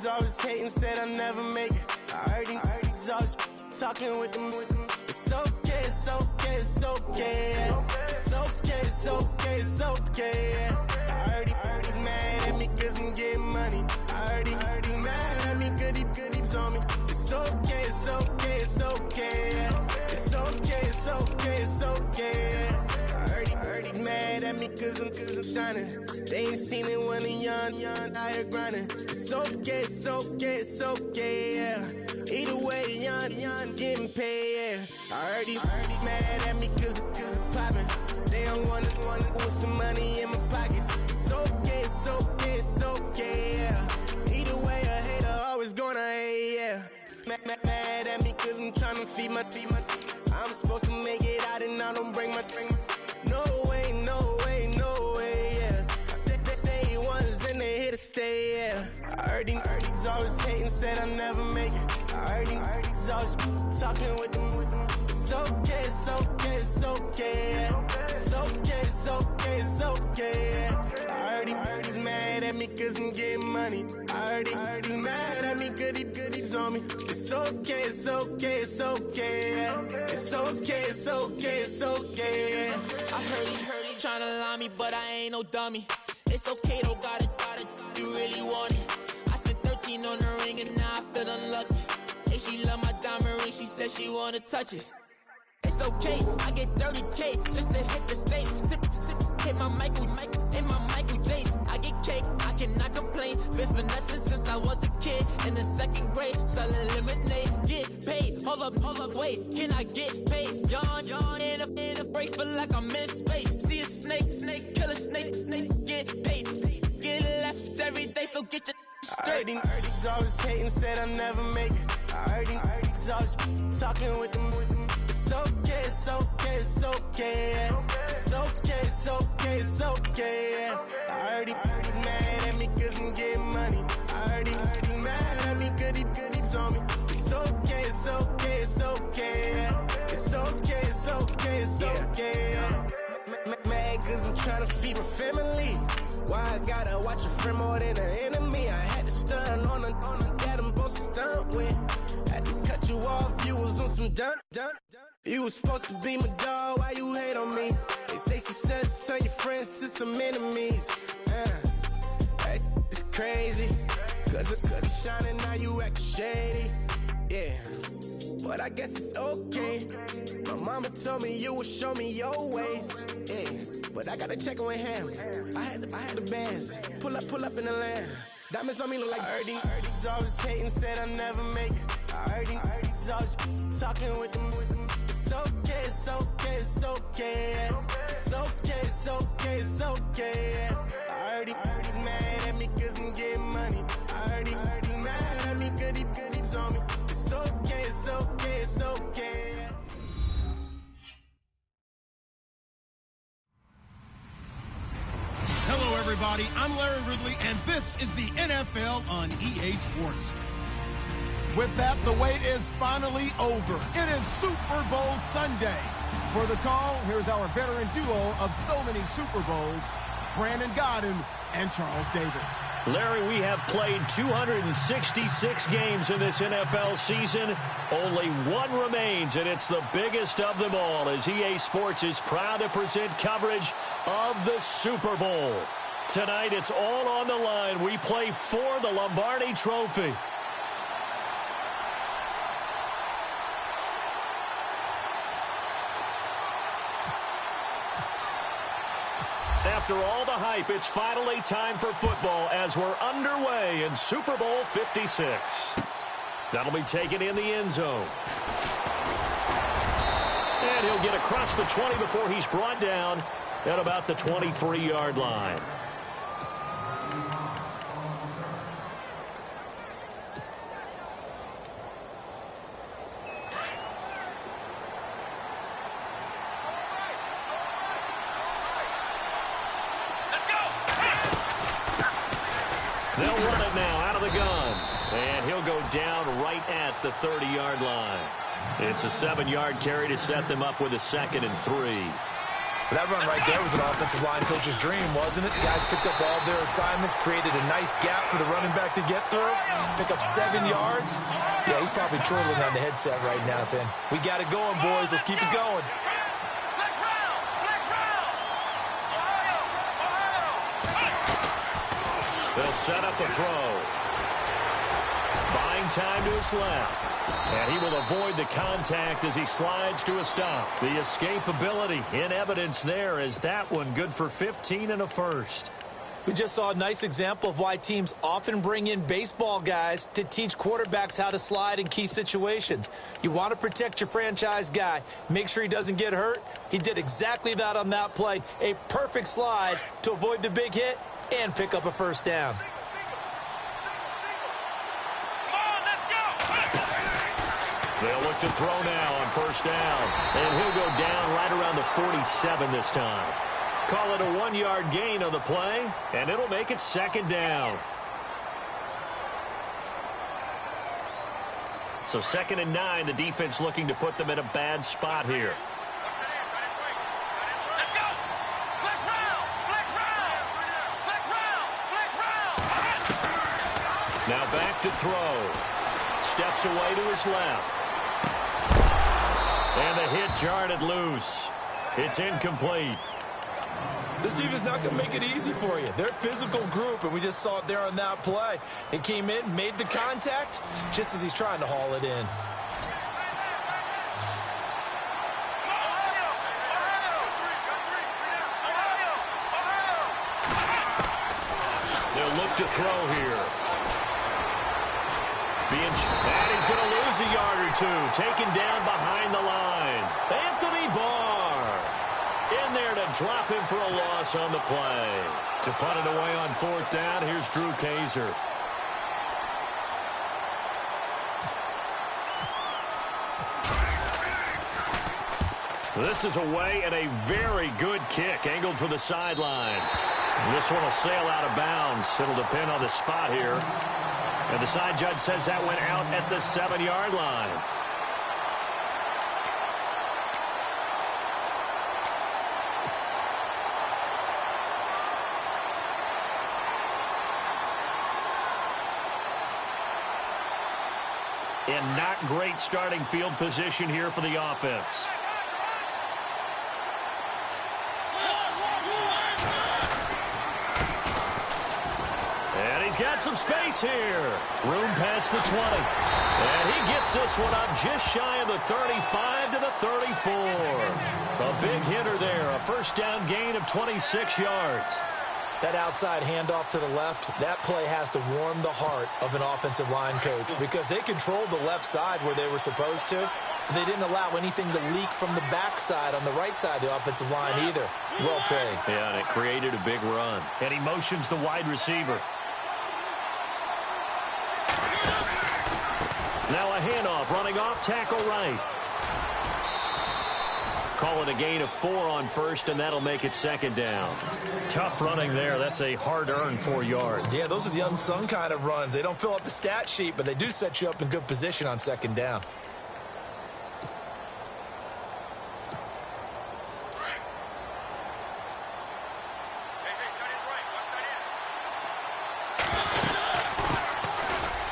Always hating, said I'll never make it. I heard these always talking with them. It's okay, it's okay, it's okay. It's okay, it's okay, it's okay. I heard he's mad at me cause I'm getting money. I heard he's mad at me cause he's on me. It's okay, it's okay, it's okay. It's okay, it's okay, it's okay. I heard he's mad at me cause I'm shining. They ain't seen it when I'm young, out here grinding. It's okay, it's okay, it's okay, yeah. Either way, young, getting paid, yeah. I heard he's mad at me cause it's poppin'. They don't wanna with some money in my pockets. It's okay, it's okay, it's okay, yeah. Either way, a hater always gonna hate, yeah. Mad at me cause I'm tryna feed my I'm supposed to make it out and I don't bring my No way, no way, no way, yeah. They ones and they here to stay, yeah. I heard these always hating, said I never make it. I heard these always talking with them. It's okay, it's okay, it's okay, yeah. It's okay, it's okay, it's okay, yeah. I heard he's mad at me cause I'm getting money. I heard he's mad at me cause he's on me. It's okay, it's okay, it's okay, yeah. It's okay, it's okay, it's okay, yeah. I heard he tryna lie me, but I ain't no dummy. It's okay though, got it, you really want it. I spent 13 on the ring and now I feel unlucky. Hey, she love my diamond ring, she said she wanna touch it. It's okay, I get 30K just to hit the stage. Sip, hit my Michael, in my Michael James. I get cake, I cannot complain. Been finessing since I was a kid in the 2nd grade. Selling lemonade, get paid. Hold up, wait, can I get paid? Yawn, in a break, feel like I'm in space. See a snake, kill a snake, get paid. Get left every day, so get your straight. I heard he's always hating, said I never make it. I heard he's always talking with them. It's okay, it's okay, it's okay, yeah. It's okay, it's okay, it's okay, yeah. I heard he's mad at me cause I'm getting money. I heard he's mad at me cause he's on me. It's okay, it's okay, it's okay, yeah. It's okay, it's okay, it's okay, yeah. Mad cause I'm tryna feed my family. Why I gotta watch a friend more than an enemy? I had to stun on a that I'm supposed to stunt with. Had to cut you off, you was on some dun. You was supposed to be my dog, why you hate on me? They say success turn your friends to some enemies. Hey, it's crazy, cause it's shining, now you actin' shady. Yeah, but I guess it's okay. My mama told me you would show me your ways. Yeah, but I gotta check with him. I had the bands. Pull up in the land. Diamonds on me look like Ernie. He's always hating, said I never make it. I heard he's always talking with them. It's okay, it's okay, it's okay, yeah. It's okay, it's okay, it's okay, yeah. I heard he's mad at me cause I'm getting money. I heard he's mad at me cause he's on me. It's okay, it's okay, it's okay, yeah. Hello, everybody. I'm Larry Ridley, and this is the NFL on EA Sports. With that, the wait is finally over. It is Super Bowl Sunday. For the call, here's our veteran duo of so many Super Bowls, Brandon Godden and Charles Davis. Larry, we have played 266 games in this NFL season. Only one remains, and it's the biggest of them all, as EA Sports is proud to present coverage of the Super Bowl. Tonight, it's all on the line. We play for the Lombardi Trophy. After all the hype, it's finally time for football as we're underway in Super Bowl 56. That'll be taken in the end zone. And he'll get across the 20 before he's brought down at about the 23-yard line. They'll run it now out of the gun. And he'll go down right at the 30-yard line. It's a 7-yard carry to set them up with a 2nd and 3. That run right there was an offensive line coach's dream, wasn't it? Guys picked up all their assignments, created a nice gap for the running back to get through, pick up 7 yards. Yeah, he's probably chortling on the headset right now saying, we got it going, boys. Let's keep it going. They'll set up the throw. Buying time to his left. And he will avoid the contact as he slides to a stop. The escapability in evidence there as that one good for 15 and a first. We just saw a nice example of why teams often bring in baseball guys to teach quarterbacks how to slide in key situations. You want to protect your franchise guy. Make sure he doesn't get hurt. He did exactly that on that play. A perfect slide to avoid the big hit and pick up a first down. They'll look to throw now on first down. And he'll go down right around the 47 this time. Call it a 1-yard gain on the play, and it'll make it second down. So 2nd and 9, the defense looking to put them in a bad spot here. Let's go! Flex round! Flex round! Flex round! Flex round! Now back to throw. Steps away to his left. And the hit jarred it loose. It's incomplete. This defense is not going to make it easy for you. They're a physical group, and we just saw it there on that play. He came in, made the contact, just as he's trying to haul it in. They'll look to throw here. And he's going to lose a yard or two. Taken down behind the line. Anthony Barr in there to drop him for a loss on the play. To punt it away on 4th down, here's Drew Kaiser. This is away and a very good kick, angled for the sidelines. This one will sail out of bounds. It'll depend on the spot here. And the side judge says that went out at the 7-yard line. And not great starting field position here for the offense. And he's got some space here. Room past the 20. And he gets this one up just shy of the 35 to the 34. A big hitter there. A first down gain of 26 yards. That outside handoff to the left, that play has to warm the heart of an offensive line coach because they controlled the left side where they were supposed to. They didn't allow anything to leak from the backside on the right side of the offensive line either. Well played. Yeah, and it created a big run. And he motions the wide receiver. Now a handoff, running off, tackle right. Call it a gain of 4 on first, and that'll make it second down. Tough running there. That's a hard-earned 4 yards. Yeah, those are the unsung kind of runs. They don't fill up the stat sheet, but they do set you up in good position on second down.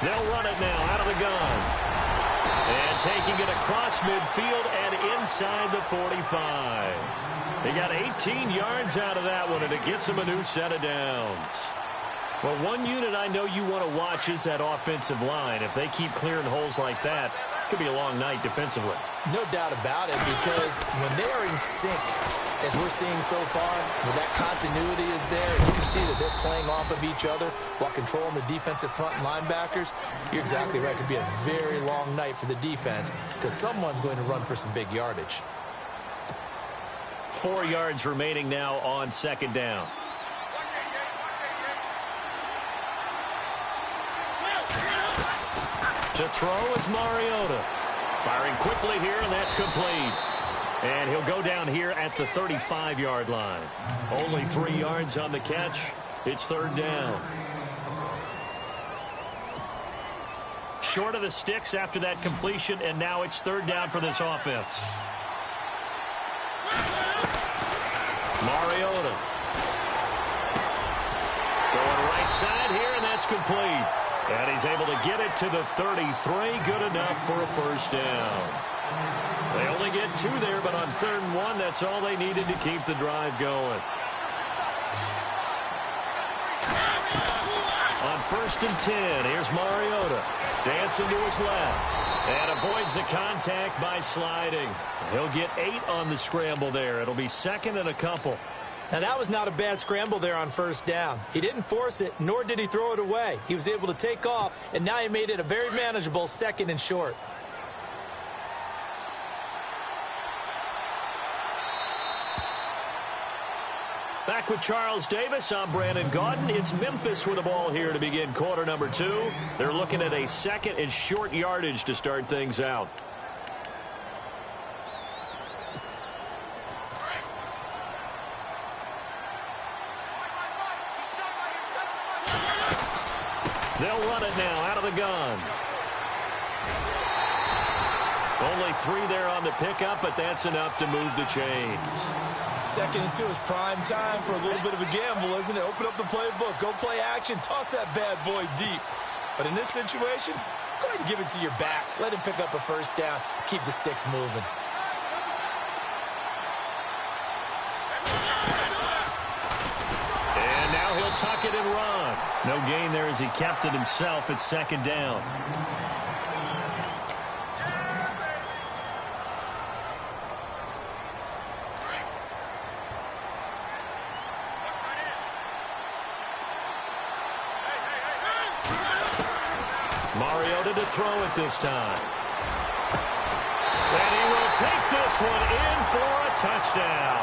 They'll run it now out of the gun. And taking it across midfield and inside the 45. They got 18 yards out of that one, and it gets them a new set of downs. Well, one unit I know you want to watch is that offensive line. If they keep clearing holes like that, it could be a long night defensively. No doubt about it, because when they are in sync, as we're seeing so far, when that continuity is there, and you can see that they're playing off of each other while controlling the defensive front linebackers, you're exactly right. It could be a very long night for the defense because someone's going to run for some big yardage. 4 yards remaining now on second down. To throw is Mariota. Firing quickly here, and that's complete. And he'll go down here at the 35-yard line. Only 3 yards on the catch. It's third down. Short of the sticks after that completion, and now it's third down for this offense. Mariota. Going right side here, and that's complete. And he's able to get it to the 33. Good enough for a first down. They only get 2 there, but on 3rd and 1, that's all they needed to keep the drive going. On 1st and 10, here's Mariota. Dancing to his left. And avoids the contact by sliding. He'll get 8 on the scramble there. It'll be 2nd and a couple. Now, that was not a bad scramble there on first down. He didn't force it, nor did he throw it away. He was able to take off, and now he made it a very manageable 2nd and short. Back with Charles Davis, I'm Brandon Gaudin. It's Memphis with the ball here to begin quarter number 2. They're looking at a 2nd and short yardage to start things out. They'll run it now out of the gun. Only 3 there on the pickup, but that's enough to move the chains. 2nd and 2 is prime time for a little bit of a gamble, isn't it? Open up the playbook, go play action, toss that bad boy deep. But in this situation, go ahead and give it to your back. Let him pick up a first down, keep the sticks moving. And now he'll tuck it and run. No gain there as he kept it himself at 2nd down. Mariota to throw it this time. And he will take this one in for a touchdown.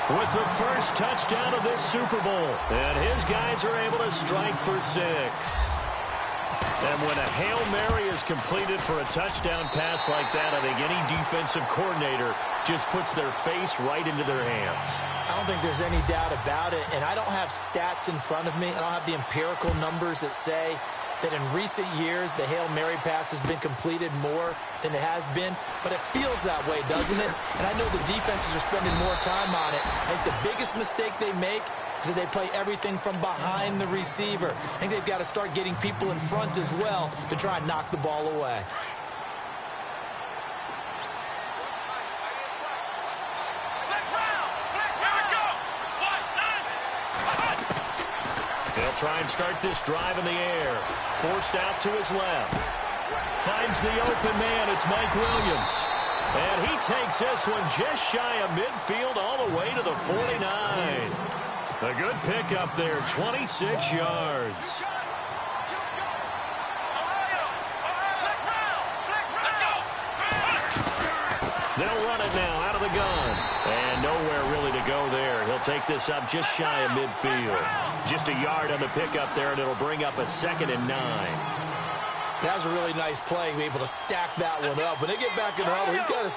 With the first touchdown of this Super Bowl. And his guys are able to strike for 6. And when a Hail Mary is completed for a touchdown pass like that, I think any defensive coordinator just puts their face right into their hands. I don't think there's any doubt about it. And I don't have stats in front of me. I don't have the empirical numbers that say that in recent years the Hail Mary pass has been completed more than it has been, but it feels that way, doesn't it? And I know the defenses are spending more time on it. I think the biggest mistake they make is that they play everything from behind the receiver. I think they've got to start getting people in front as well to try and knock the ball away. They'll try and start this drive in the air. Forced out to his left. Finds the open man. It's Mike Williams. And he takes this one just shy of midfield all the way to the 49. A good pickup there, 26 yards. They'll run it now out of the gun. And nowhere really to go there. He'll take this up just shy of midfield. Just a yard on the pickup there, and it'll bring up a 2nd and 9. That was a really nice play, be able to stack that one up. When they get back in the huddle, he's got to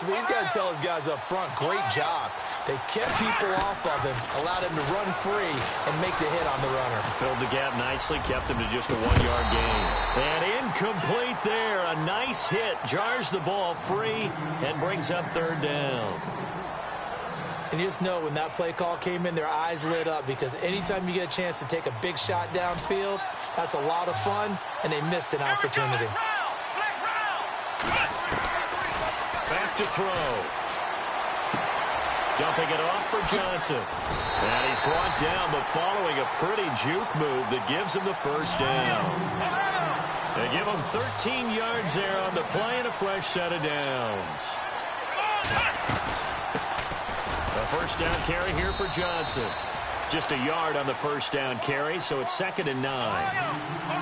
tell his guys up front, great job. They kept people off of him, allowed him to run free and make the hit on the runner. Filled the gap nicely, kept him to just a 1-yard gain. And incomplete there. A nice hit, jars the ball free and brings up 3rd down. And you just know when that play call came in, their eyes lit up, because anytime you get a chance to take a big shot downfield, that's a lot of fun, and they missed an opportunity. Back to throw. Dumping it off for Johnson. And he's brought down, but following a pretty juke move that gives him the first down. They give him 13 yards there on the play and a fresh set of downs. A first down carry here for Johnson. Just a yard on the first down carry, so it's 2nd and 9.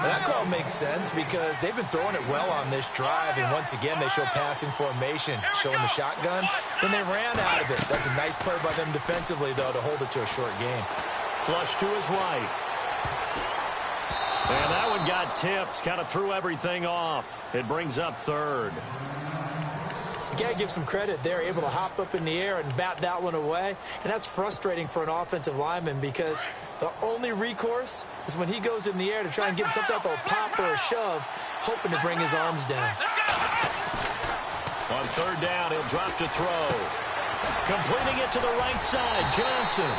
That call makes sense because they've been throwing it well on this drive, and once again they show passing formation, showing the shotgun. Then they ran out of it. That's a nice play by them defensively, though, to hold it to a short gain. Flush to his right. And that one got tipped, kind of threw everything off. It brings up 3rd. You got to give some credit. They're able to hop up in the air and bat that one away. And that's frustrating for an offensive lineman because the only recourse is when he goes in the air to try and get some type of a pop or a shove, hoping to bring his arms down. On 3rd down, he'll drop to throw. Completing it to the right side, Johnson.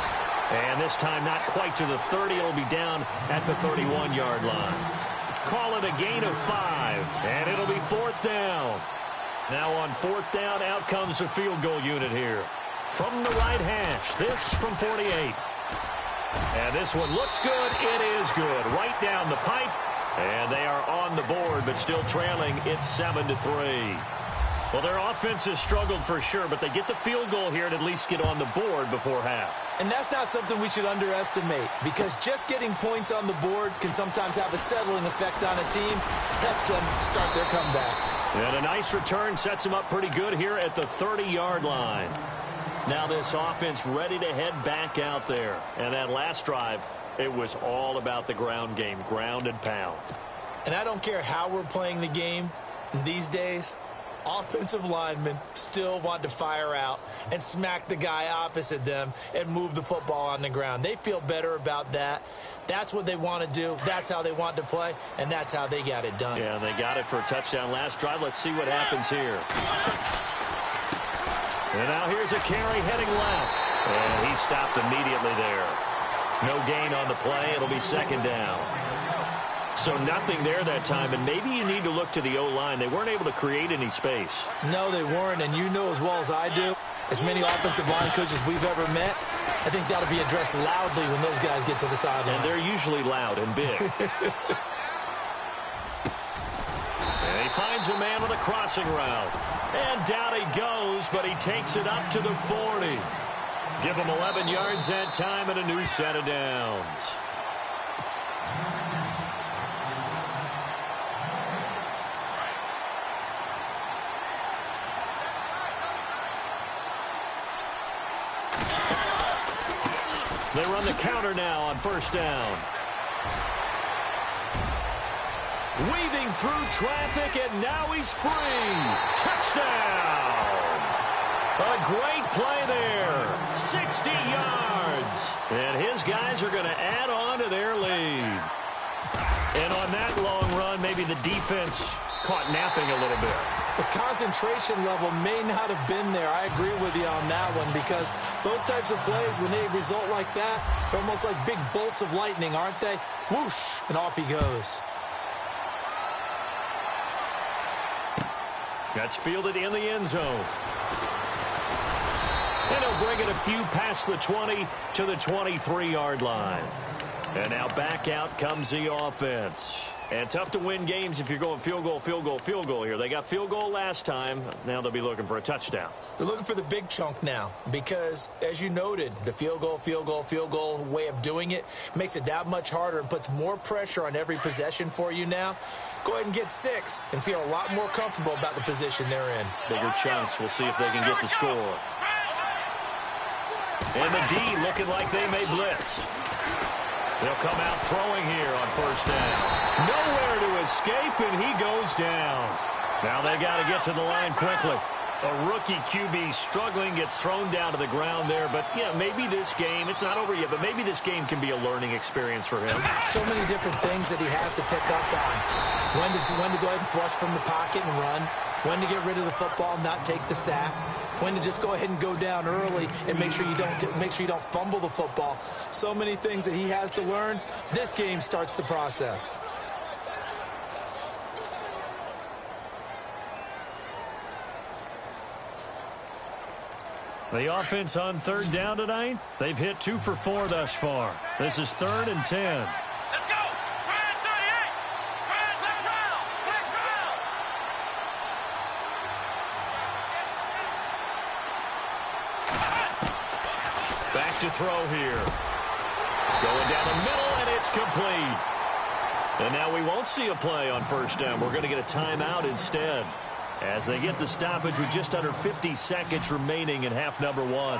And this time not quite to the 30. It'll be down at the 31-yard line. Call it a gain of 5, and it'll be 4th down. Now on 4th down, out comes the field goal unit here. From the right hash, this from 48. And this one looks good. It is good. Right down the pipe. And they are on the board, but still trailing. It's 7-3. Well, their offense has struggled for sure, but they get the field goal here and at least get on the board before half. And that's not something we should underestimate, because just getting points on the board can sometimes have a settling effect on a team, helps them start their comeback. And a nice return sets them up pretty good here at the 30-yard line. Now this offense ready to head back out there. And that last drive, it was all about the ground game, ground and pound. And I don't care how we're playing the game these days, offensive linemen still want to fire out and smack the guy opposite them and move the football on the ground. They feel better about that. That's what they want to do. That's how they want to play, and that's how they got it done. Yeah, they got it for a touchdown last drive. Let's see what happens here. And now here's a carry heading left. And he stopped immediately there. No gain on the play. It'll be second down. So nothing there that time, and maybe you need to look to the O-line. They weren't able to create any space. No, they weren't, and you know as well as I do, as many offensive line coaches we've ever met, I think that'll be addressed loudly when those guys get to the sideline. And they're usually loud and big. And he finds a man with a crossing route. And down he goes, but he takes it up to the 40. Give him 11 yards that time and a new set of downs. They run the counter now on first down. Weaving through traffic, and now he's free. Touchdown! A great play there. 60 yards. And his guys are going to add on to their lead. And on that long run, maybe the defense caught napping a little bit. The concentration level may not have been there. I agree with you on that one, because those types of plays, when they result like that, they're almost like big bolts of lightning, aren't they? Whoosh, and off he goes. That's fielded in the end zone. And he'll bring it a few past the 20 to the 23-yard line. And now back out comes the offense. And tough to win games if you're going field goal, field goal, field goal here. They got field goal last time. Now they'll be looking for a touchdown. They're looking for the big chunk now because, as you noted, the field goal way of doing it makes it that much harder and puts more pressure on every possession for you now. Go ahead and get 6 and feel a lot more comfortable about the position they're in. Bigger chunks. We'll see if they can get the score. And the D looking like they may blitz. They'll come out throwing here on first down. Nowhere to escape, and he goes down. Now they got to get to the line quickly. A rookie QB struggling, gets thrown down to the ground there. But, yeah, maybe this game, it's not over yet, but maybe this game can be a learning experience for him. So many different things that he has to pick up on. When to go ahead and flush from the pocket and run. When to get rid of the football and not take the sack. When to just go ahead and go down early and make sure you don't fumble the football. So many things that he has to learn. This game starts the process. The offense on third down tonight, they've hit 2 for 4 thus far. This is 3rd and 10. Let's go! Ryan 38! Ryan, let's round! Let's round! Back to throw here. Going down the middle, and it's complete. And now we won't see a play on first down. We're going to get a timeout instead, as they get the stoppage with just under 50 seconds remaining in half number 1. On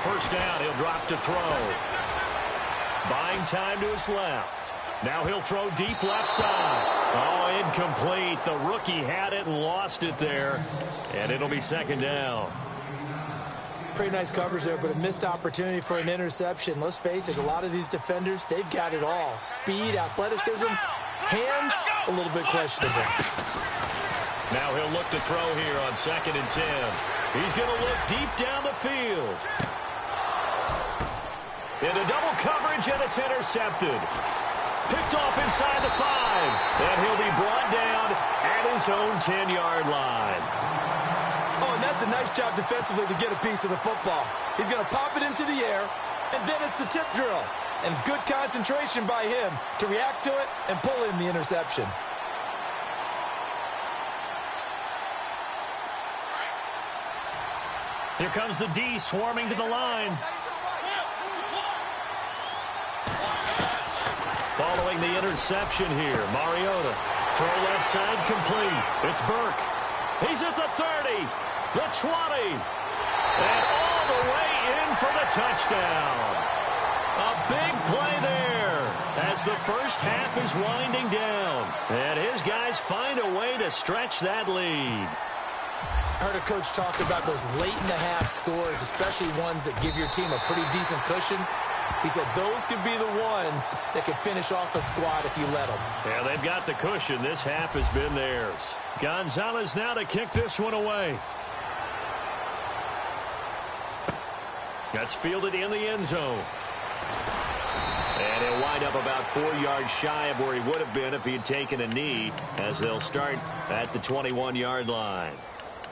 first down, he'll drop to throw. Buying time to his left. Now he'll throw deep left side. Oh, incomplete. The rookie had it and lost it there. And it'll be second down. Pretty nice coverage there, but a missed opportunity for an interception. Let's face it, a lot of these defenders, they've got it all. Speed, athleticism, hands, a little bit questionable. Now he'll look to throw here on 2nd and 10. He's going to look deep down the field. Into double coverage, and it's intercepted. Picked off inside the 5. And he'll be brought down at his own 10-yard line. Oh, and that's a nice job defensively to get a piece of the football. He's going to pop it into the air, And then it's the tip drill. And good concentration by him to react to it and pull in the interception. Here comes the D swarming to the line. Following the interception here, Mariota. Throw left side complete. It's Burke. He's at the 30, the 20, and all the way in for the touchdown. A big play there as the first half is winding down. And his guys find a way to stretch that lead. I heard a coach talk about those late-in-the-half scores, especially ones that give your team a pretty decent cushion. He said those could be the ones that could finish off a squad if you let them. Yeah, they've got the cushion. This half has been theirs. Gonzalez now to kick this one away. That's fielded in the end zone. And he'll wind up about 4 yards shy of where he would have been if he had taken a knee, as they'll start at the 21-yard line.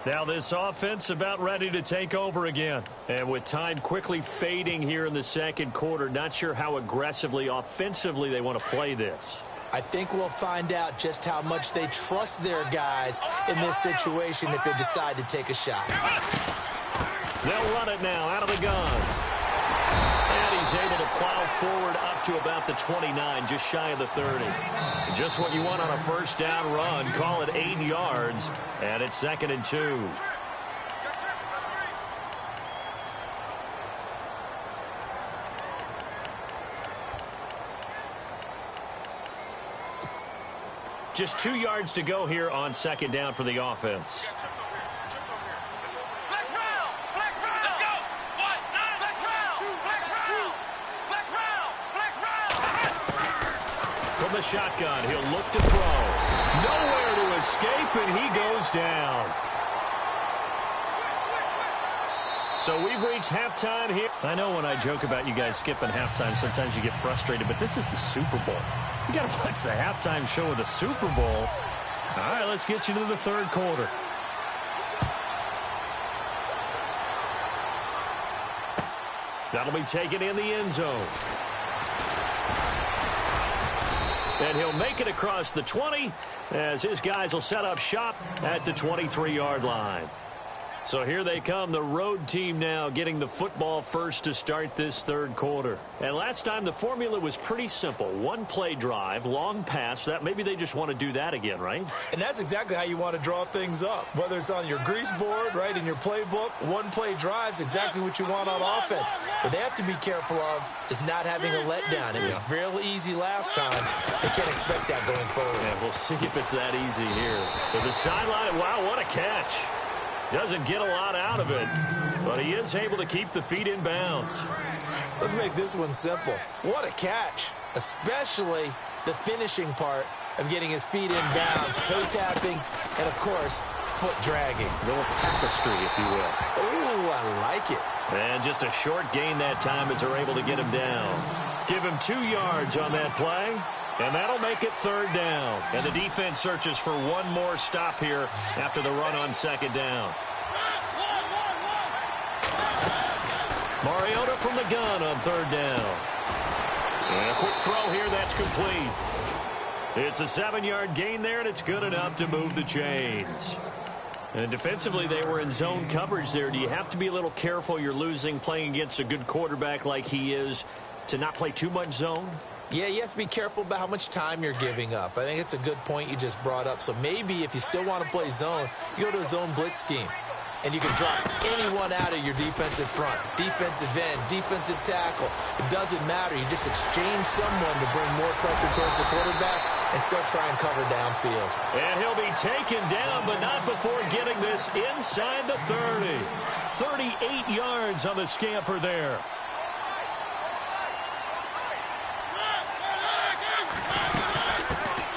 Now this offense about ready to take over again. And with time quickly fading here in the second quarter, not sure how aggressively, offensively they want to play this. I think we'll find out just how much they trust their guys in this situation if they decide to take a shot. They'll run it now out of the gun. And he's able to plow forward up to about the 29, just shy of the 30. Just what you want on a first down run. Call it 8 yards, and it's 2nd and 2. Just 2 yards to go here on 2nd down for the offense. From the shotgun, he'll look to throw. Nowhere to escape, and he goes down. So we've reached halftime here. I know when I joke about you guys skipping halftime, sometimes you get frustrated, but this is the Super Bowl. You got to watch the halftime show of the Super Bowl. All right, let's get you to the third quarter. That'll be taken in the end zone. And he'll make it across the 20 as his guys will set up shop at the 23-yard line. So here they come, the road team now getting the football first to start this third quarter. And last time the formula was pretty simple. One play drive, long pass. That maybe they just want to do that again, right? And that's exactly how you want to draw things up. Whether it's on your grease board, right, in your playbook, one play drive's exactly what you want on offense. What they have to be careful of is not having a letdown. It was real easy last time. They can't expect that going forward. Yeah, we'll see if it's that easy here. To the sideline, wow, what a catch. Doesn't get a lot out of it, but he is able to keep the feet in bounds. Let's make this one simple. What a catch, especially the finishing part of getting his feet in bounds, toe tapping, and, of course, foot dragging. A little tapestry, if you will. Oh, I like it. And just a short gain that time as they're able to get him down. Give him 2 yards on that play. And that'll make it third down. And the defense searches for one more stop here after the run on second down. Mariota from the gun on third down. And a quick throw here, that's complete. It's a 7-yard gain there, and it's good enough to move the chains. And defensively, they were in zone coverage there. Do you have to be a little careful? You're losing playing against a good quarterback like he is to not play too much zone? Yeah, you have to be careful about how much time you're giving up. I think it's a good point you just brought up. So maybe if you still want to play zone, you go to a zone blitz scheme. And you can drop anyone out of your defensive front. Defensive end, defensive tackle. It doesn't matter. You just exchange someone to bring more pressure towards the quarterback and still try and cover downfield. And he'll be taken down, but not before getting this inside the 30. 38 yards on the scamper there.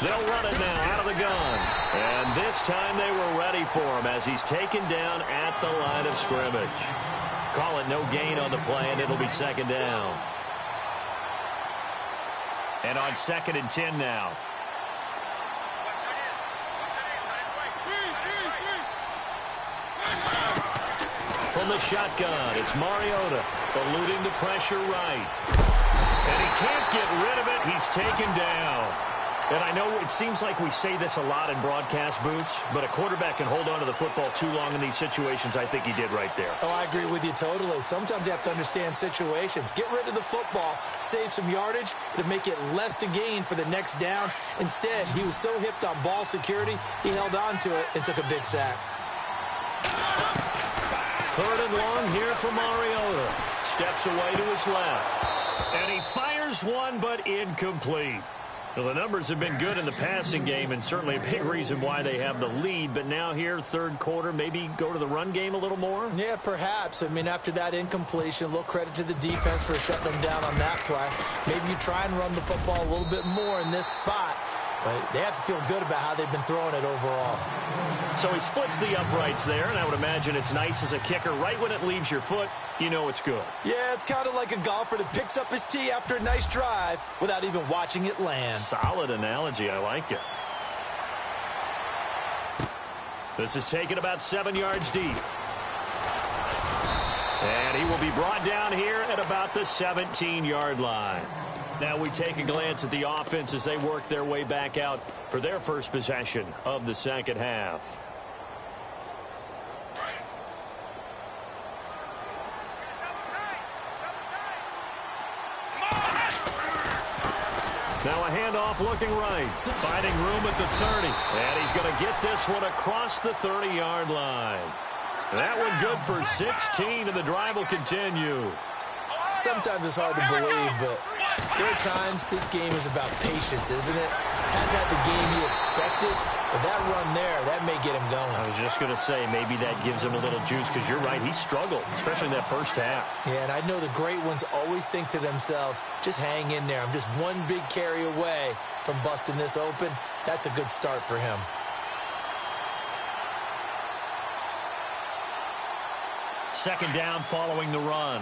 They'll run it now out of the gun. And this time they were ready for him as he's taken down at the line of scrimmage. Call it no gain on the play, and it'll be second down. And on 2nd and 10 now. from the shotgun. It's Mariota eluding the pressure right. And he can't get rid of it. He's taken down. And I know it seems like we say this a lot in broadcast booths, but a quarterback can hold on to the football too long in these situations. I think he did right there. Oh, I agree with you totally. Sometimes you have to understand situations. Get rid of the football, save some yardage to make it less to gain for the next down. Instead, he was so hipped on ball security, he held on to it and took a big sack. 3rd and long here for Mariota. Steps away to his left. And he fires one, but incomplete. Well, the numbers have been good in the passing game, and certainly a big reason why they have the lead. But now here, 3rd quarter, maybe go to the run game a little more? Yeah, perhaps. I mean, after that incompletion, a little credit to the defense for shutting them down on that play. Maybe you try and run the football a little bit more in this spot. But they have to feel good about how they've been throwing it overall. So he splits the uprights there, and I would imagine it's nice as a kicker. Right when it leaves your foot, you know it's good. Yeah, it's kind of like a golfer that picks up his tee after a nice drive without even watching it land. Solid analogy. I like it. This is taken about 7 yards deep. And he will be brought down here at about the 17-yard line. Now we take a glance at the offense as they work their way back out for their first possession of the second half. Now a handoff looking right. Finding room at the 30. And he's going to get this one across the 30-yard line. That one good for 16, and the drive will continue. Sometimes it's hard to believe, but there are times this game is about patience, isn't it? Has had the game he expected, but that run there, that may get him going. I was just going to say, maybe that gives him a little juice, because you're right, he struggled, especially in that first half. Yeah, and I know the great ones always think to themselves, just hang in there. I'm just one big carry away from busting this open. That's a good start for him. Second down following the run.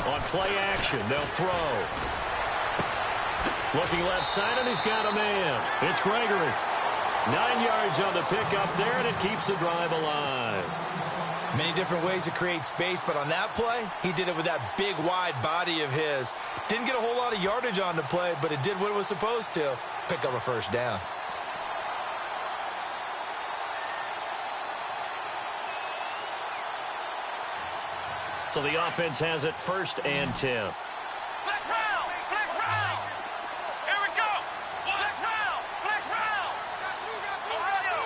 On play action, they'll throw. Looking left side, and he's got a man. It's Gregory. 9 yards on the pickup there, and it keeps the drive alive. Many different ways to create space, but on that play, he did it with that big, wide body of his. Didn't get a whole lot of yardage on the play, but it did what it was supposed to. Pick up a first down. So the offense has it 1st and 10. Flex round! Flex round! Here we go! Flex round! Flex round! Ohio!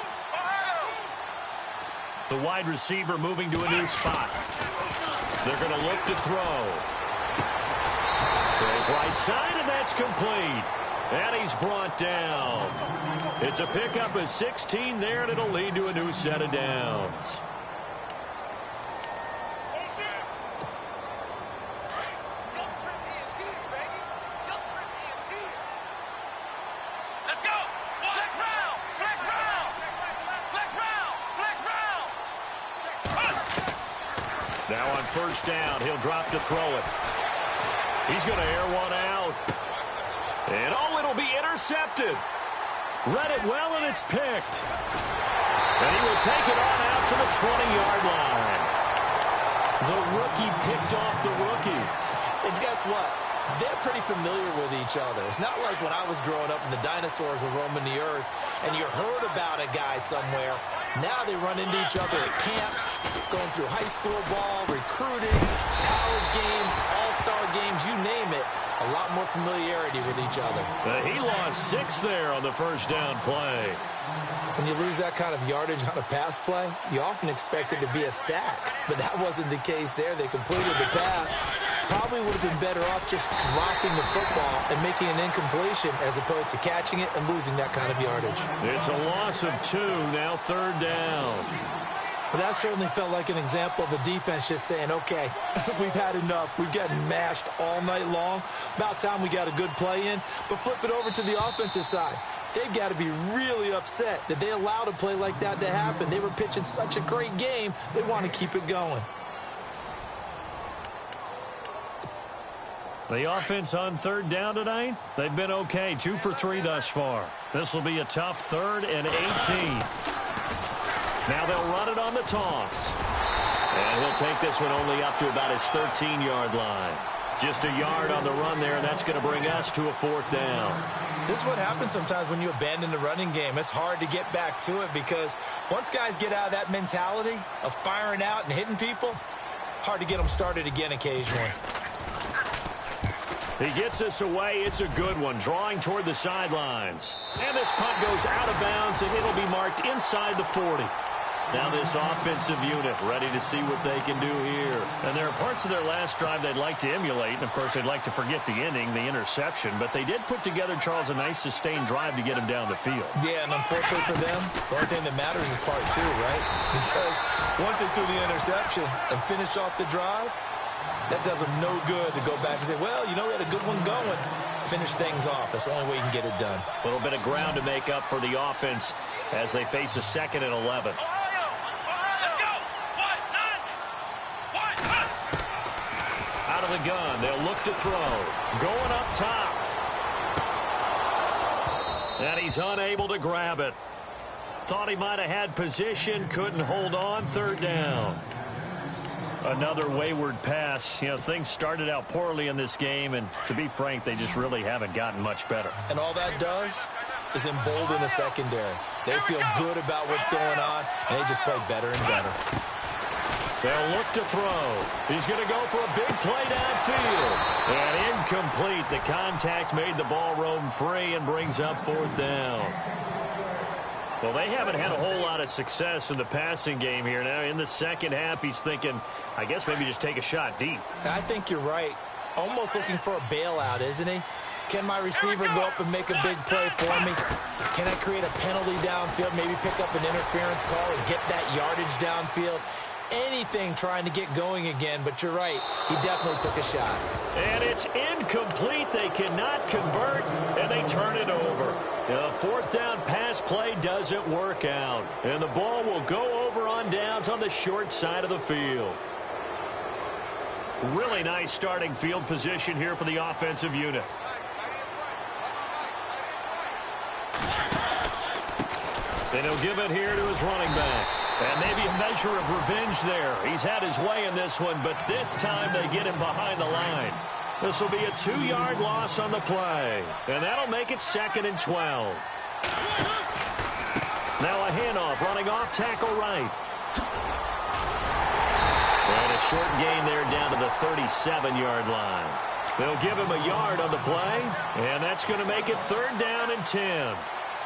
The wide receiver moving to a new spot. They're going to look to throw. Throws right side, and that's complete. And he's brought down. It's a pickup of 16 there, and it'll lead to a new set of downs. Now on first down, he'll drop to throw it. He's going to air one out. And, oh, it'll be intercepted. Read it well, and it's picked. And he will take it on out to the 20-yard line. The rookie picked off the rookie. And guess what? They're pretty familiar with each other. It's not like when I was growing up and the dinosaurs were roaming the earth and you heard about a guy somewhere. Now they run into each other at camps, going through high school ball, recruiting, college games, all-star games, you name it. A lot more familiarity with each other. He lost 6 there on the first down play. When you lose that kind of yardage on a pass play, you often expect it to be a sack. But that wasn't the case there. They completed the pass. Probably would have been better off just dropping the football and making an incompletion as opposed to catching it and losing that kind of yardage. It's a loss of 2, now 3rd down. But that certainly felt like an example of the defense just saying, okay, we've had enough. We've gotten mashed all night long. About time we got a good play in. But flip it over to the offensive side. They've got to be really upset that they allowed a play like that to happen. They were pitching such a great game, they want to keep it going. The offense on third down tonight, they've been okay. 2 for 3 thus far. This will be a tough 3rd and 18. Now they'll run it on the toss. And he'll take this one only up to about his 13-yard line. Just a yard on the run there, and that's going to bring us to a 4th down. This is what happens sometimes when you abandon the running game. It's hard to get back to it because once guys get out of that mentality of firing out and hitting people, hard to get them started again occasionally. He gets us away. It's a good one, drawing toward the sidelines. And this punt goes out of bounds, and it'll be marked inside the 40. Now this offensive unit ready to see what they can do here. And there are parts of their last drive they'd like to emulate. And, of course, they'd like to forget the inning, the interception. But they did put together, Charles, a nice sustained drive to get him down the field. Yeah, and unfortunately for them, the only thing that matters is part 2, right? Because once they threw the interception and finished off the drive, that does them no good to go back and say, well, you know, we had a good one going. Finish things off. That's the only way you can get it done. A little bit of ground to make up for the offense as they face a 2nd and 11. Out of the gun. They'll look to throw. Going up top. And he's unable to grab it. Thought he might have had position. Couldn't hold on. 3rd down. Another wayward pass. You know, things started out poorly in this game, and to be frank, they just really haven't gotten much better. And all that does is embolden the secondary. They feel good about what's going on, and they just play better and better. They'll look to throw. He's going to go for a big play downfield. And incomplete. The contact made the ball roam free and brings up 4th down. Well, they haven't had a whole lot of success in the passing game here. Now, in the second half, he's thinking, I guess maybe just take a shot deep. I think you're right. Almost looking for a bailout, isn't he? Can my receiver go up and make a big play for me? Can I create a penalty downfield, maybe pick up an interference call and get that yardage downfield? Anything trying to get going again, but you're right. He definitely took a shot. And it's incomplete. They cannot convert, and they turn it over. The 4th down pass play doesn't work out, and the ball will go over on downs on the short side of the field. Really nice starting field position here for the offensive unit. And he'll give it here to his running back. And maybe a measure of revenge there. He's had his way in this one, but this time they get him behind the line. This will be a 2-yard loss on the play. And that'll make it 2nd and 12. Now a handoff running off tackle right. And a short gain there down to the 37-yard line. They'll give him a yard on the play, and that's going to make it 3rd down and 10.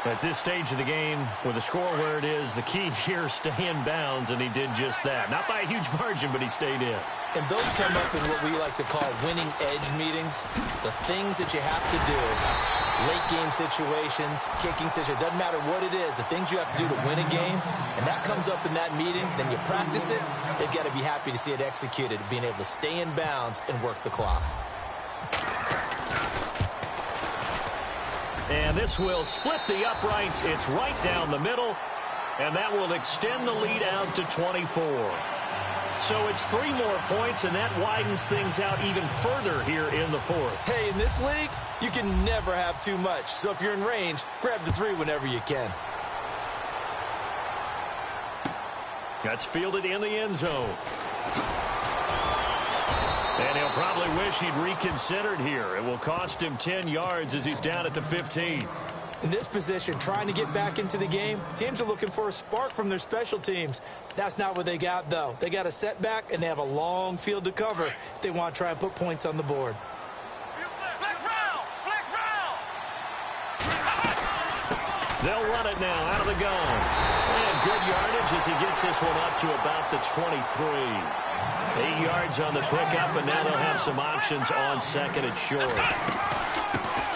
At this stage of the game, with the score where it is, the key here is stay in bounds, and he did just that. Not by a huge margin, but he stayed in. And those come up in what we like to call winning edge meetings. The things that you have to do, late game situations, kicking situations, doesn't matter what it is, the things you have to do to win a game, and that comes up in that meeting, then you practice it, they've got to be happy to see it executed, being able to stay in bounds and work the clock. And this will split the uprights. It's right down the middle, and that will extend the lead out to 24. So it's 3 more points, and that widens things out even further here in the 4th. Hey, in this league, you can never have too much. So if you're in range, grab the 3 whenever you can. That's fielded in the end zone. And he'll probably wish he'd reconsidered here. It will cost him 10 yards as he's down at the 15. In this position, trying to get back into the game, teams are looking for a spark from their special teams. That's not what they got, though. They got a setback, and they have a long field to cover if they want to try and put points on the board. Flex round! Flex round! They'll run it now out of the gun. And good yardage as he gets this one up to about the 23. 8 yards on the pickup, and now they'll have some options on 2nd and short.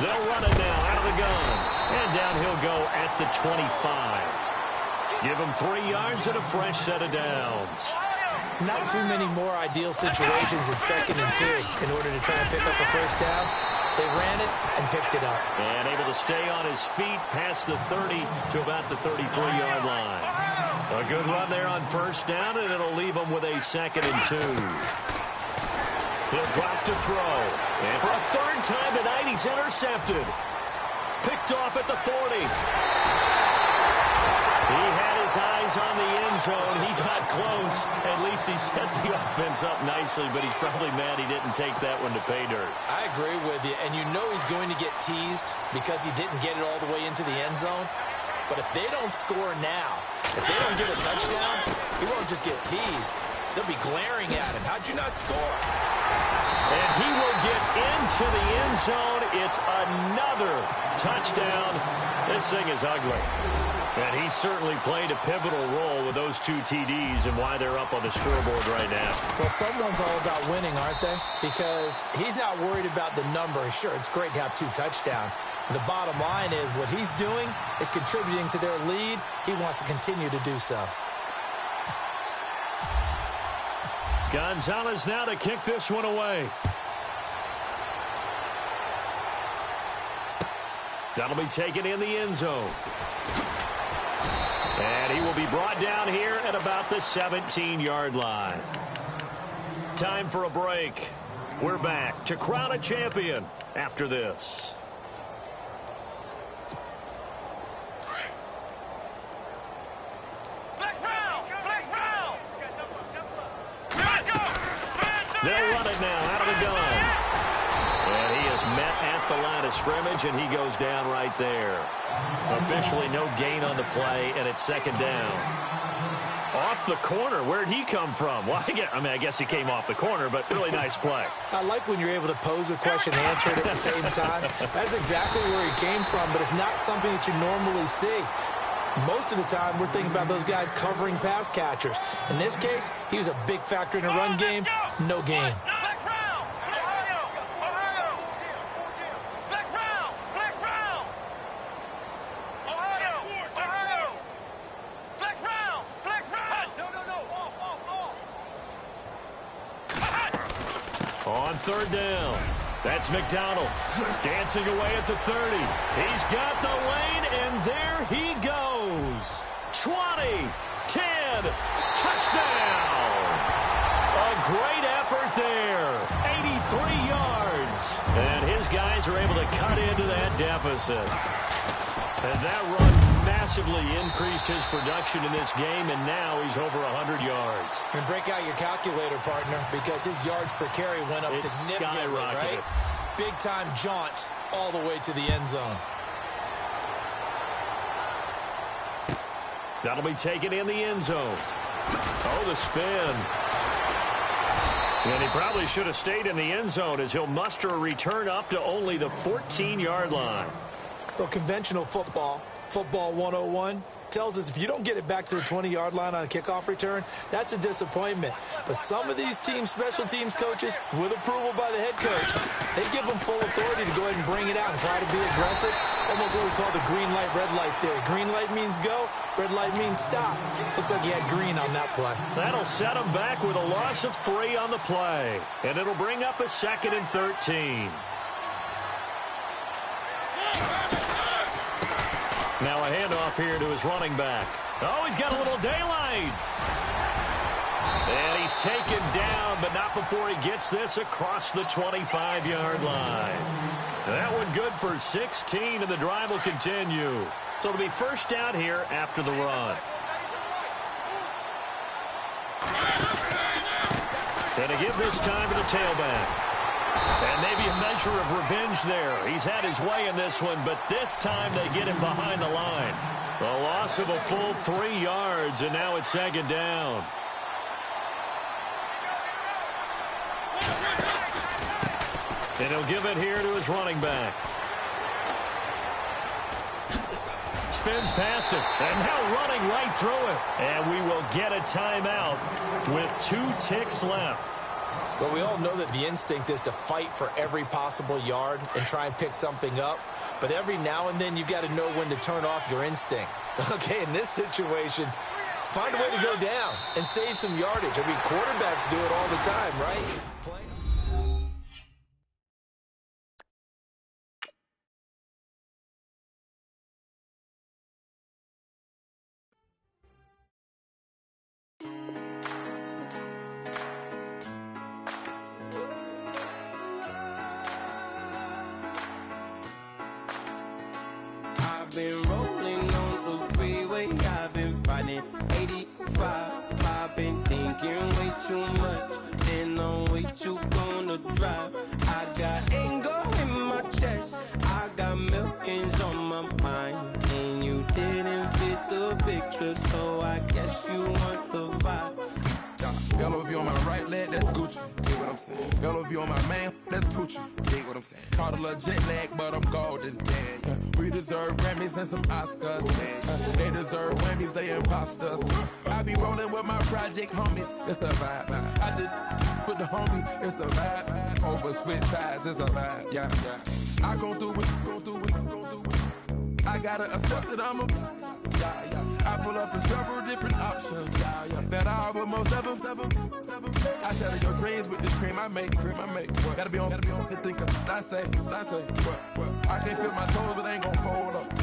They'll run it now out of the gun. And down he'll go at the 25. Give him 3 yards and a fresh set of downs. Not too many more ideal situations in 2nd and 2 in order to try and pick up a first down. They ran it and picked it up. And able to stay on his feet past the 30 to about the 33-yard line. A good run there on first down, and it'll leave them with a 2nd and 2. He'll drop to throw. And for a third time tonight, he's intercepted. Picked off at the 40. He had his eyes on the end zone. He got close. At least he set the offense up nicely, but he's probably mad he didn't take that one to pay dirt. I agree with you, and you know he's going to get teased because he didn't get it all the way into the end zone. But if they don't score now, if they don't get a touchdown, he won't just get teased. They'll be glaring at him. How'd you not score? And he will get into the end zone. It's another touchdown. This thing is ugly. And he certainly played a pivotal role with those 2 TDs and why they're up on the scoreboard right now. Well, someone's all about winning, aren't they? Because he's not worried about the number. Sure, it's great to have 2 touchdowns. But the bottom line is what he's doing is contributing to their lead. He wants to continue to do so. Gonzalez now to kick this one away. That'll be taken in the end zone. And he will be brought down here at about the 17-yard line. Time for a break. We're back to crown a champion after this. They'll run it now out of the gun. And he is met at the line of scrimmage, and he goes down right there. Officially no gain on the play, and it's second down. Off the corner. Where'd he come from? Well, I guess he came off the corner, but really nice play. I like when you're able to pose a question and answer it at the same time. That's exactly where he came from, but it's not something that you normally see. Most of the time, we're thinking about those guys covering pass catchers. In this case, he was a big factor in the run game. No gain. On third down, that's McDonald dancing away at the 30. He's got the lane, and there he goes. 20, 10, touchdown. A great effort there. 83 yards. And his guys are able to cut into that deficit. And that run massively increased his production in this game, and now he's over 100 yards. And break out your calculator, partner, because his yards per carry went up significantly, right? Big-time jaunt all the way to the end zone. That'll be taken in the end zone. Oh, the spin. And he probably should have stayed in the end zone as he'll muster a return up to only the 14-yard line. Well, conventional football 101, tells us if you don't get it back to the 20-yard line on a kickoff return, that's a disappointment. But some of these teams, special teams coaches, with approval by the head coach, they give them full authority to go ahead and bring it out and try to be aggressive. Almost what we call the green light, red light theory. Green light means go, red light means stop. Looks like he had green on that play. That'll set him back with a loss of 3 on the play. And it'll bring up a 2nd and 13. Now a handoff here to his running back. Oh, he's got a little daylight. And he's taken down, but not before he gets this across the 25-yard line. That one good for 16, and the drive will continue. So it'll be first down here after the run. And to give this time to the tailback. And maybe a measure of revenge there. He's had his way in this one, but this time they get him behind the line. The loss of a full 3 yards, and now it's 2nd down. And he'll give it here to his running back. Spins past him, and now running right through it. And we will get a timeout with 2 ticks left. Well, we all know that the instinct is to fight for every possible yard and try and pick something up. But every now and then, you've got to know when to turn off your instinct. Okay, in this situation, find a way to go down and save some yardage. I mean, quarterbacks do it all the time, right? 85. I've been thinking way too much, and I'm way too gonna drive. I got anger in my chest, I got millions on my mind, and you didn't fit the picture, so I guess you want the vibe. Yellow if you on my right leg, that's Gucci. Get what I'm saying? Yellow if you on my man, that's Poochie. Get what I'm saying? Caught a little jet lag, but I'm golden. Yeah. We deserve Grammys and some Oscars. They deserve Grammys, they imposters. I be rolling with my project homies. It's a vibe. I just put the homie. It's a vibe. Over switch sides, it's a vibe. Yeah. I gon' do it. I gotta accept that I'm a. I pull up in several different options. That I would most ever. I shatter your dreams with this cream I make. Gotta be on the thinker. I say. What? I can't feel my toes, but ain't gon' fold up.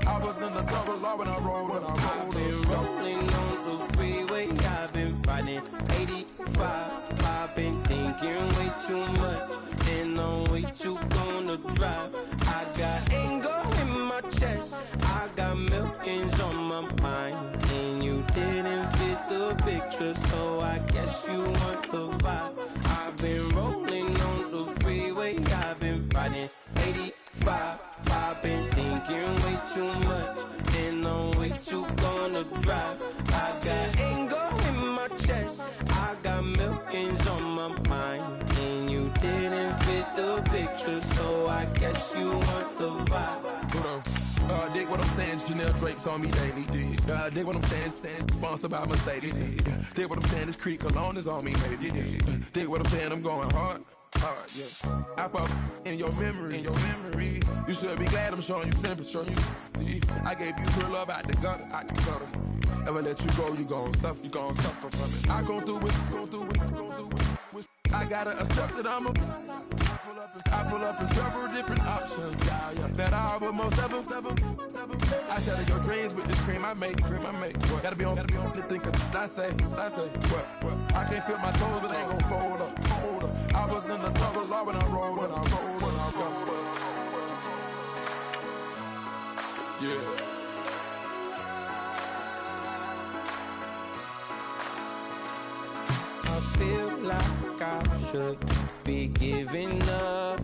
I was in the double law when I rolled. I've been rolling on the freeway. I've been riding 85. I've been thinking way too much, and I'm way too gonna drive. I got anger in my chest, I got millions on my mind, and you didn't fit the picture, so I guess you want the vibe. I've been rolling on the freeway, I've been riding 85. I've been thinking way too much, and I'm way too gonna drive. I got anger in my chest, I got millions on my mind, and you didn't fit the picture, so I guess you want the vibe. Dig what I'm saying, Chanel drapes on me daily. Dig what I'm saying, sponsored by Mercedes. Dig what I'm saying, this Creek Cologne is on me, baby. Dig what I'm saying, I'm going hard, yeah. I pop in your memory. You should be glad I'm showing you sympathy. I gave you pure love out the gutter, I can cut them. Ever let you go, you gon' suffer from it. I gon' do it. I gotta accept that I'm a. I pull up in several different options. That I would most ever. I shatter your dreams with this cream I make. What? Gotta be on the thinker. I say. What? I can't feel my toes, but ain't gon' fold up. I was in the double law when I rolled. Yeah. I feel like I should be giving up.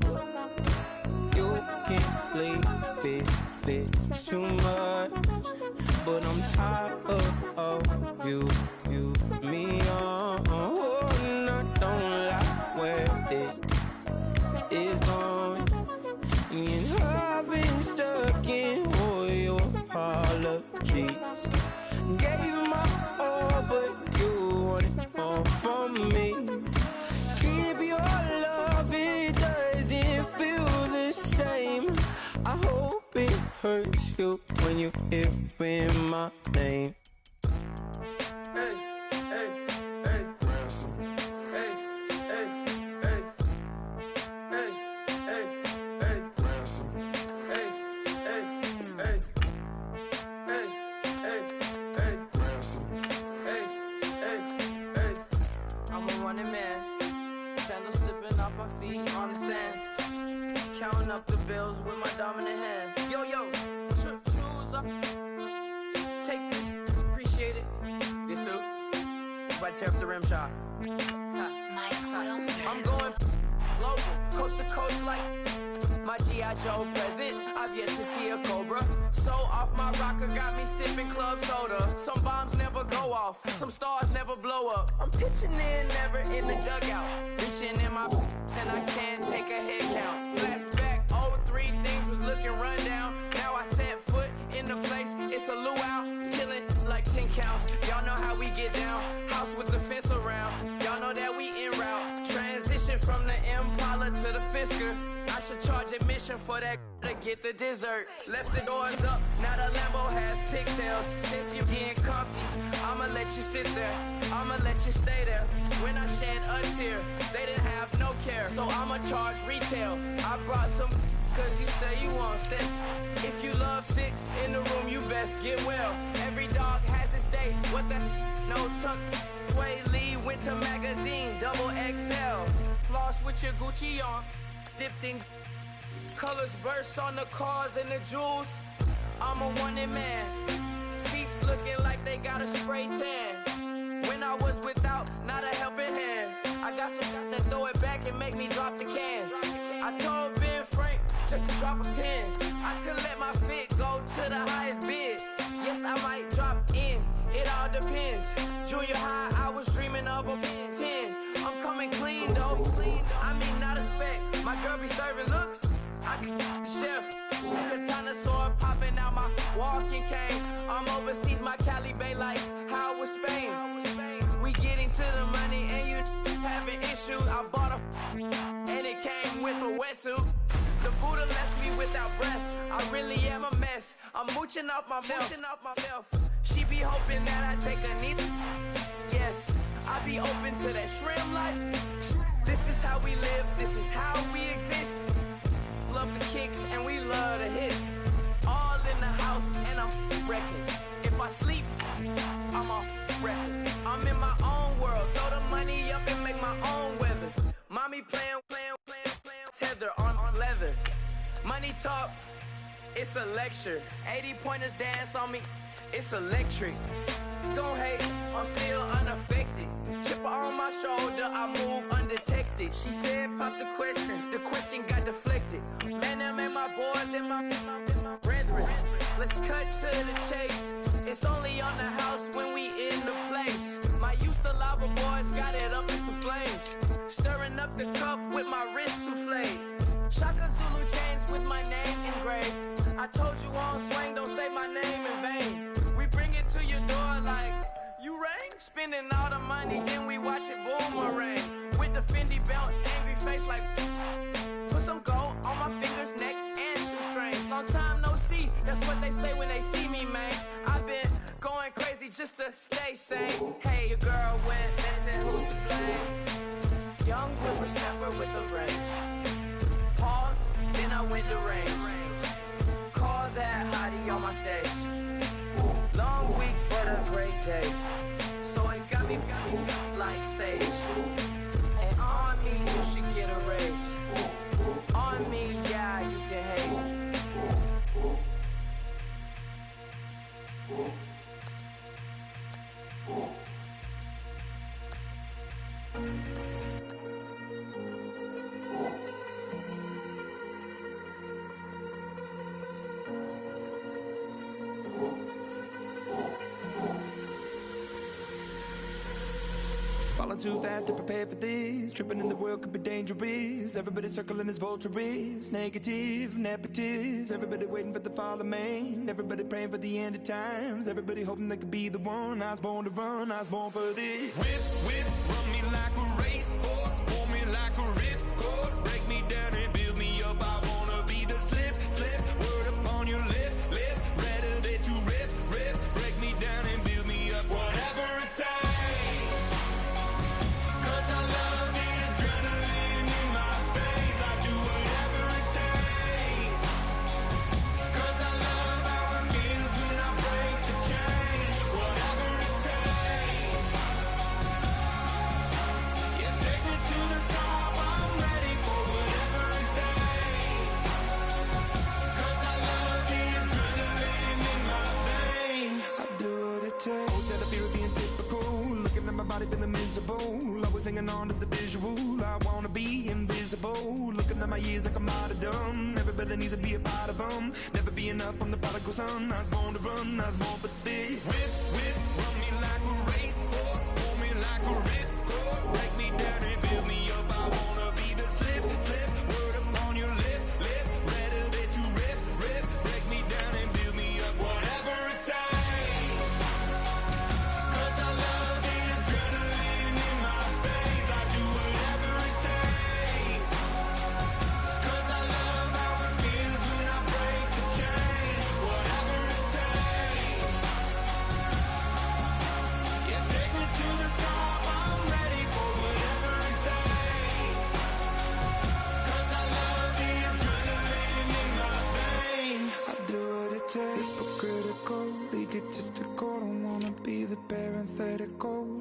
You can't leave it's too much. But I'm tired of you, me on. And I don't like where this is going. And I've been stuck in all your apologies. Gave my all, but you want it all from me. Keep your love, it doesn't feel the same. I hope it hurts you when you hear my name. Hey, ransom. Hey, ransom. I'm a running man, sandals slipping off my feet on the sand, counting up the bills with my dominant hand. Yo, choose up, take this, appreciate it. This too, if I tear up the rim shot. I'm going global, coast to coast like my G.I. Joe present. I've yet to see a Cobra. So off my rocker got me sipping club soda. Some bombs never go off, some stars never blow up. I'm pitching in, never in the dugout. Reaching in my and I can't take a head count. Flashback, 03, things was looking run down. Now I set foot in the place, it's a luau. Killing like 10 counts, y'all know how we get down. House with the fence around, y'all know that we en route. Transition from the Impala to the Fisker. I should charge admission for that to get the dessert. Left the doors up, now the Lambo has pigtails. Since you getting comfy, I'ma let you sit there, I'ma let you stay there. When I shed a tear, they didn't have no care, so I'ma charge retail. I brought some cause you say you want sick. If you love sick in the room, you best get well. Every dog has its day, what the no tuck. Sway Lee, Winter Magazine, double XL. Floss with your Gucci on, dipped in colors burst on the cars and the jewels. I'm a wanted man, seats looking like they got a spray tan. When I was without, not a helping hand. I got some guys that throw it back and make me drop the cans. I told Ben Frank just to drop a pin. I could let my fit go to the highest bid. Yes, I might drop in, it all depends. Junior high, I was dreaming of a 10. I'm coming clean though, I mean not a spec. My girl be serving looks, I can the chef. Katana sword popping out my walking cane. I'm overseas, my Cali Bay like how was Spain. We getting to the money and you having issues. I bought a and it came with a wetsuit. The Buddha left me without breath. I really am a mess. I'm mooching off myself. She be hoping that I take a knee. Yes, I be open to that shrimp life. This is how we live. This is how we exist. Love the kicks and we love the hits. All in the house and I'm wrecking. If I sleep, I'm a wrecking. I'm in my own world. Throw the money up and make my own weather. Mommy playing. Tether on leather. Money talk, it's a lecture. 80 pointers dance on me, it's electric. Don't hate, I'm still unaffected. Chipper on my shoulder, I move undetected. She said pop the question got deflected. Man, that made my boy, then my brethren. Let's cut to the chase. It's only on the house when we in the place. My used to lava boys got it up in some flames. Stirring up the cup with my wrist souffle. Shaka Zulu chains with my name engraved. I told you on swing, don't say my name in vain. We bring it to your door like, you rang? Spending all the money, then we watch it boomerang. With the Fendi belt, angry face like, put some gold on my fingers, neck, and shoestrings. Long time no see, that's what they say when they see me, man. I've been going crazy just to stay sane. Hey, your girl went missing, who's to blame? Young whippersnapper with a range. Pause, then I went to range. Call that hottie on my stage. Long week, but a great day. So it got me like sage. And on me, you should get a raise. On me, yeah, you can hate. Falling too fast to prepare for this. Tripping in the world could be dangerous. Everybody circling as vultures. Negative, nepotist. Everybody waiting for the fall of man. Everybody praying for the end of times. Everybody hoping they could be the one. I was born to run, I was born for this. Whip, run me like a racehorse. Pull me like a ripcord. Break me down and build me up. I wanna be the slip. Word upon your lip. Rather that you rip. Break me down and build me up. Whatever it takes. Feeling miserable, always hanging on to the visual. I wanna be invisible. Looking at my years like I'm out of dumb. Everybody needs to be a part of them. Never be enough from the prodigal son. I was born to run, I was born for this. Whip, run me like a racehorse. Pull me like a ripcord. Break me down and build me up. I wanna be the slip. Word upon your lip. Rather that you rip. Break me down and build me up. Whatever it takes.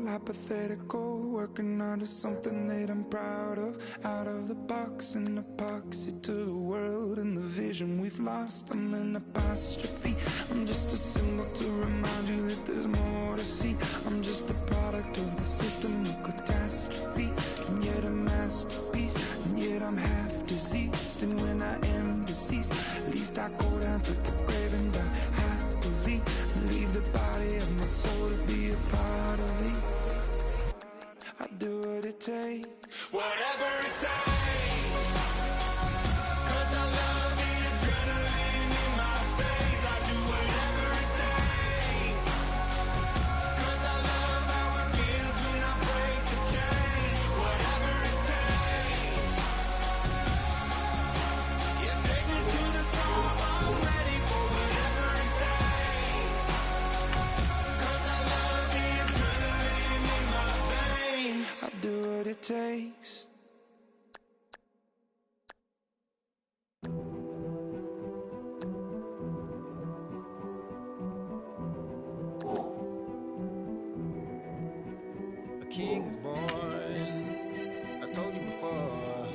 Hypothetical, working on to something that I'm proud of. Out of the box and epoxy to the world and the vision. vision we've lost. I'm an apostrophe. I'm just a symbol to remind you that there's more to see. I'm just a product of the system of catastrophe, and yet a masterpiece, and yet I'm half diseased. And when I am deceased, at least I go down to the grave and die happily, and leave the body of my soul to be a part of me. I do what it takes, Whatever it takes, 'cause I love the adrenaline in my veins. I do whatever it takes, 'cause I love how it feels when I break the chains. Whatever it takes, you take me to the top. I'm ready for whatever it takes, 'cause I love the adrenaline in my veins. I do what it takes. A king is born. I told you before.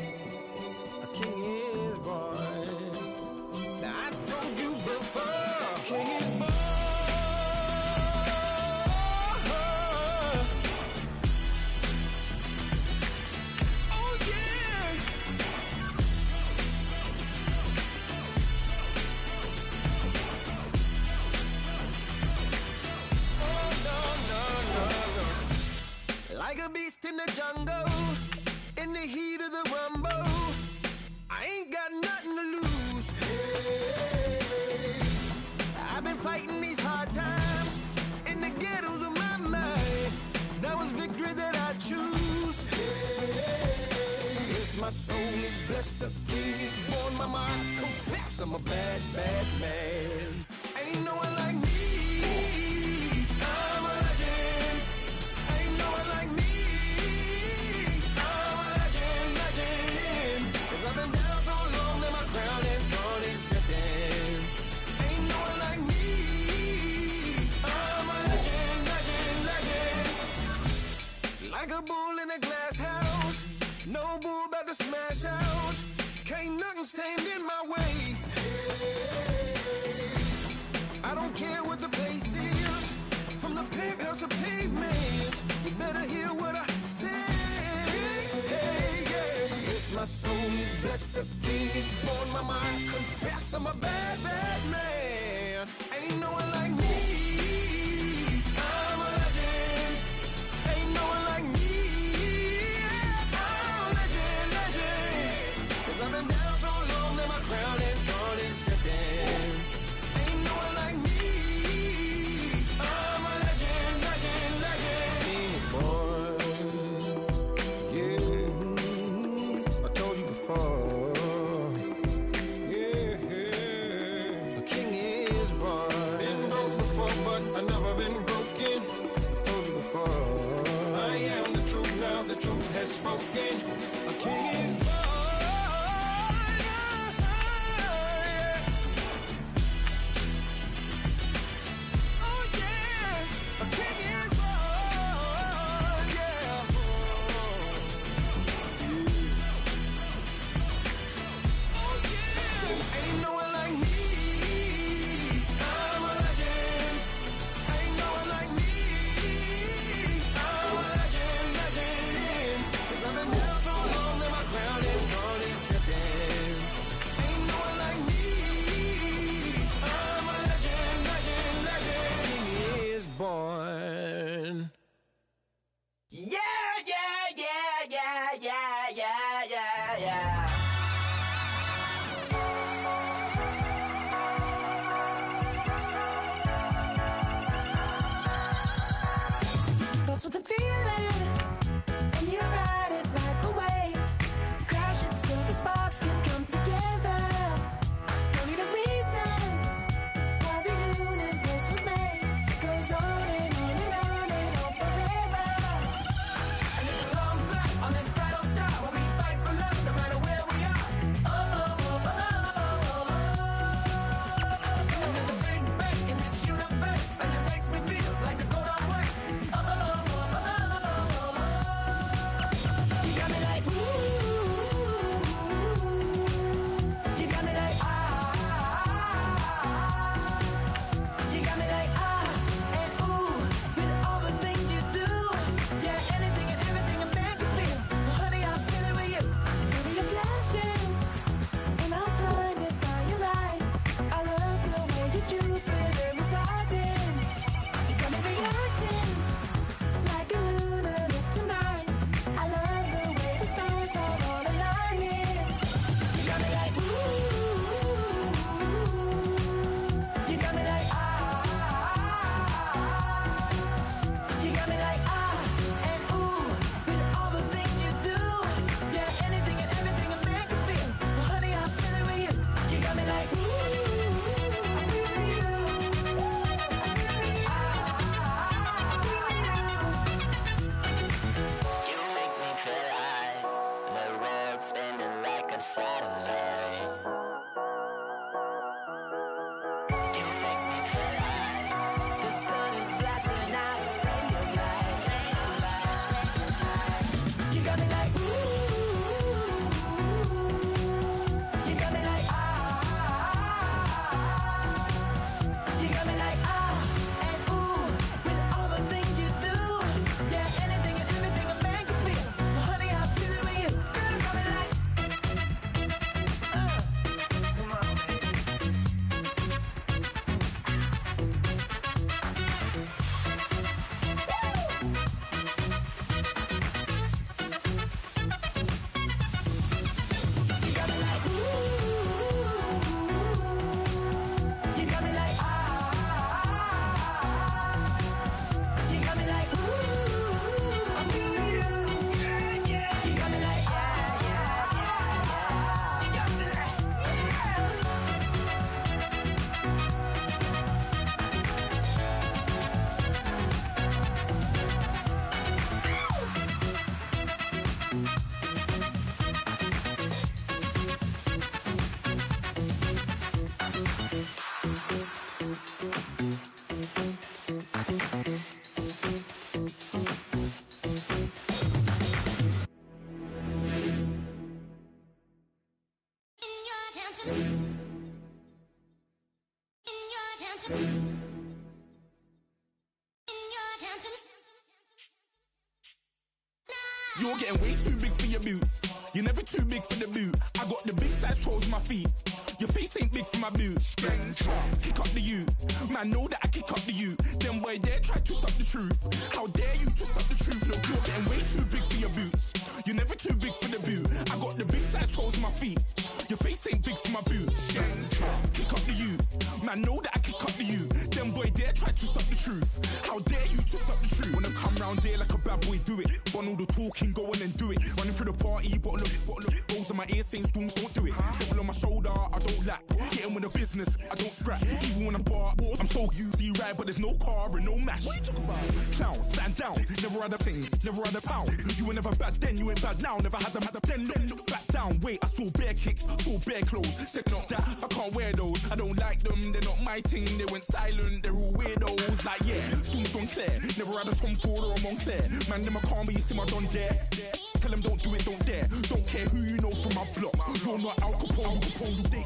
A king is born. Now I told you before. A king is born. Oh yeah. Oh no no no no. Like a beast in the jungle, in the heat of the rumble, I ain't got nothing to lose. I've been fighting these hard times in the ghettos of my mind. Now it's victory that I choose. Yes, my soul is blessed, the king is born. Mama, I confess I'm a bad, bad man. Ain't no one like me. I'm a legend. Ain't no one like me. I'm a legend, legend. 'Cause I've been down so long that my crown and throne is destined. Ain't no one like me. I'm a legend, legend, legend. Like a bull in a glass house, no bull about to smash out. Can't nothing stand in my way. I don't care what the place is, from the penthouse to pavement. You better hear what I say. Hey, yeah. Yes, my soul is blessed, the king is born. Mama, I confess I'm a bad, bad man. Ain't no one like me. I'm a legend. Ain't no one like me. I'm a legend, legend. 'Cause I've been down so long that my crown and throne is destined. Ain't no one like me. I'm a legend, legend, legend. King is born. Yeah, I told you before. Yeah, a king is born. Been broke before, but I've never been broken. I told you before. I am the truth now, the truth has spoken. A king is born. Oh yeah, a king is born. Yeah. Oh yeah. Ain't no one like me. I'm a legend. Ain't no one like me. I'm a legend, legend. 'Cause I've been down so long that my crown You're getting way too big for your boots. You're never too big for the boot. I got the big size toes on my feet. Your face ain't big for my boots. Kick up the you. Man, know that I kick up the you. Them boy there try to stop the truth. How dare you to stop the truth? Look, you're getting way too big for your boots. You're never too big for the boot. I got the big size toes on my feet. Your face ain't big for my boots. Kick up the you. Man, know that I kick up the you. Them boy there try to stop the truth. How dare you to stop the truth? When I come round there like a bad boy, do it. Want all the talking, go on and do it. Running through the party, bottle up. Rolls in my ear saying storms, don't do it. Devil on my shoulder, I don't lack. Hitting with the business, I don't scrap. Even when I'm bar, I'm so easy right, but there's no car and no match. What you talking about? Clown, stand down. Never had a thing, never had a pound. You were never bad then, you ain't bad now. Never had them, then look back down. Wait, I saw bare kicks, saw bare clothes. Said not that, I can't wear those. I don't like them, they're not my thing. They went silent, they're all weirdos. Like yeah, storms don't clear. Never had a Tom Ford or a Montclair. Man, them a call me, you see my don there. Tell them don't do it, don't dare. Don't care who you know from my block. You're not Al Capone,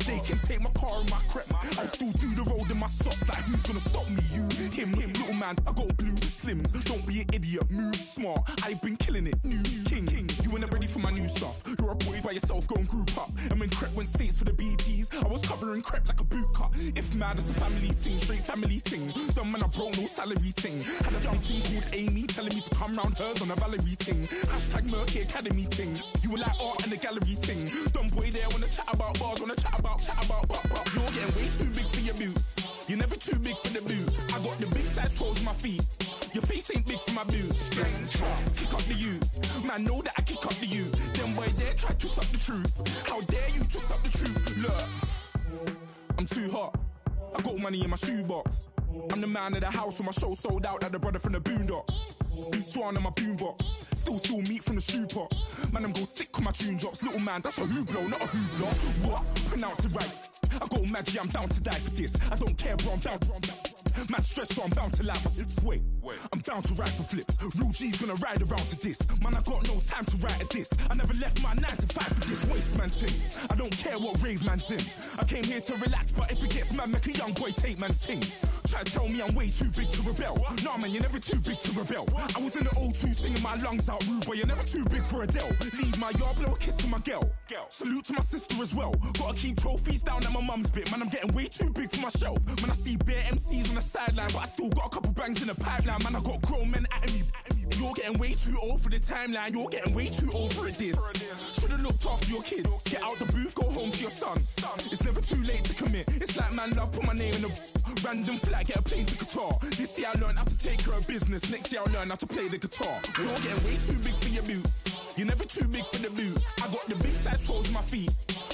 they can take my car and my creps. I'll still do the road in my socks. Like who's gonna stop me? You, him, little man. I got blue slims. Don't be an idiot, move smart. I've been killing it, new king. You ain't ready for my new stuff. You're a boy by yourself, go and group up. And when Crep went states for the BTs, I was covering Crep like a boot cut. If mad, it's a family thing, straight family thing. Dumb man, I broke no salary thing. Had a young thing called Amy telling me to come round hers on a Valerie thing. Hashtag Murky Academy thing. You were like art and the gallery thing. Dumb boy there wanna chat about bars, wanna chat about. You're getting way too big for your boots. You're never too big for the boot. I got the big size toes on my feet. Your face ain't big for my boots. Kick up the you. Man, know that I kick up the you. Them boy there try to stop the truth. How dare you to stop the truth? Look, I'm too hot. I got money in my shoebox. I'm the man of the house when my show sold out like the brother from the Boondocks. Beat Swan in my boombox. Still meat from the stew pot. Man, I'm go sick with my tune drops. Little man, that's a hooplo, not a hoopla. What? Pronounce it right. I go Maggie, I'm down to die for this. I don't care, bro, I'm down. Man stressed, so I'm bound to lie my slips. Wait, I'm bound to ride for flips. Real G's gonna ride around to this. Man, I got no time to write at this. I never left my 9 to 5 for this waste man thing. I don't care what rave man's in. I came here to relax, but if it gets mad, make a young boy take man's things. Try to tell me I'm way too big to rebel. Nah, man, you're never too big to rebel. I was in the O2 singing my lungs out, rude, but you're never too big for Adele. Leave my yard, blow a kiss to my girl. Salute to my sister as well. Gotta keep trophies down at my mum's bit. Man, I'm getting way too big for my shelf. Man, I see bare MCs on the sideline, but I still got a couple bangs in the pipeline. Man, I got grown men at me. You're getting way too old for the timeline. You're getting way too old for a diss. Should've looked after your kids. Get out the booth, go home to your son. It's never too late to commit. It's like man love, put my name in a random flat, get a plane to Qatar. This year I learned how to take care of business. Next year I'll learn how to play the guitar. You're getting way too big for your boots. You're never too big for the boot. I got the big size toes on my feet.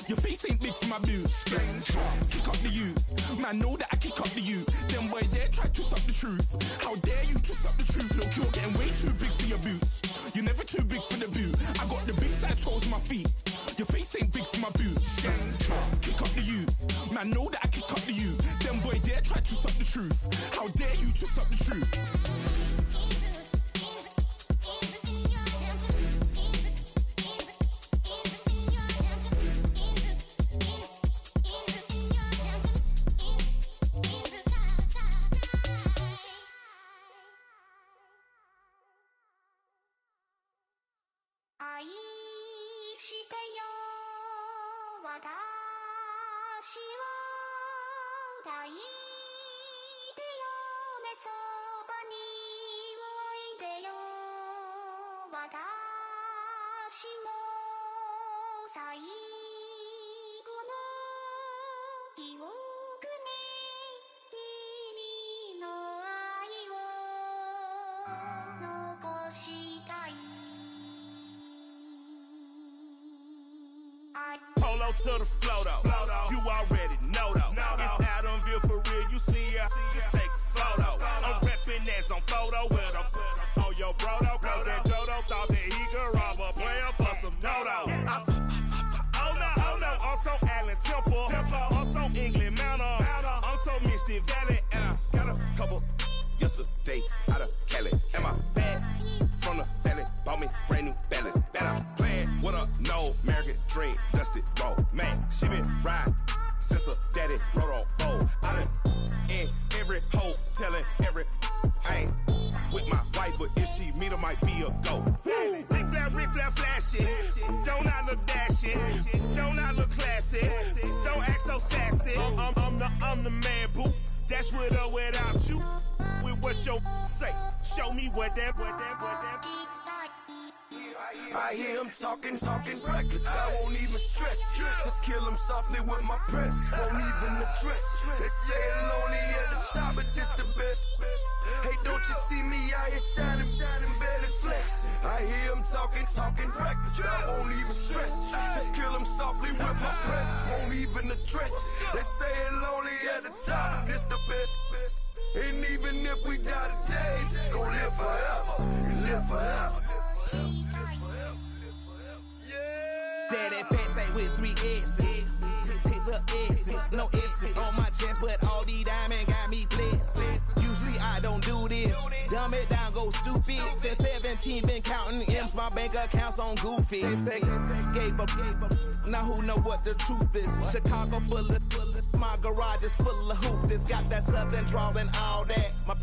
Your face ain't big for my boots. Kick up the you. Man, know that I kick up the you. Them boy there try to stop the truth. How dare you to stop the truth? Look, you're getting way too big for your boots. You're never too big for the boot. I got the big size toes on my feet. Your face ain't big for my boots. Kick up the you. Man, know that I kick up the you. Them boy there try to stop the truth. How dare you to stop the truth? Polo to the flow though. You already know though. It's Adamville for real. You see ya, just take a photo. I'm reppin' as on photo with a on your brodo. Cause that Jodo thought that he could rob a player for some dodo. Oh no, I'm so Allen Temple. I'm so England Mountain. I'm so Misty Valley. And I got a couple yesterday out of Cali. And my bag from the valley bought me brand new balance. And I'm playing with a no American dream, dusty roll. Man, she been ride I'm the man, boo. That's with or without you. With what your say. Show me what that. I hear him talking reckless. I won't even stress. Just kill him softly with my press. Won't even address. They say it lonely at the top, but this the best. Hey, don't you see me out here shining, barely flex. I hear him talking reckless. I won't even stress. Just kill him softly with my press. Won't even address. They say it lonely at the top, this the best. And even if we die today, gon' live forever. Live forever. Daddy pants ain't with 3 S's. The S's, no S's on my chest, but all these diamonds got me blessed. Usually I don't do this. Dumb it down, go stupid. Since 17, been counting M's, my bank account's on Goofy. Say, gave up. Now who know what the truth is? Chicago full of, my garage is full of hoopers. Got that southern drawl and all that. My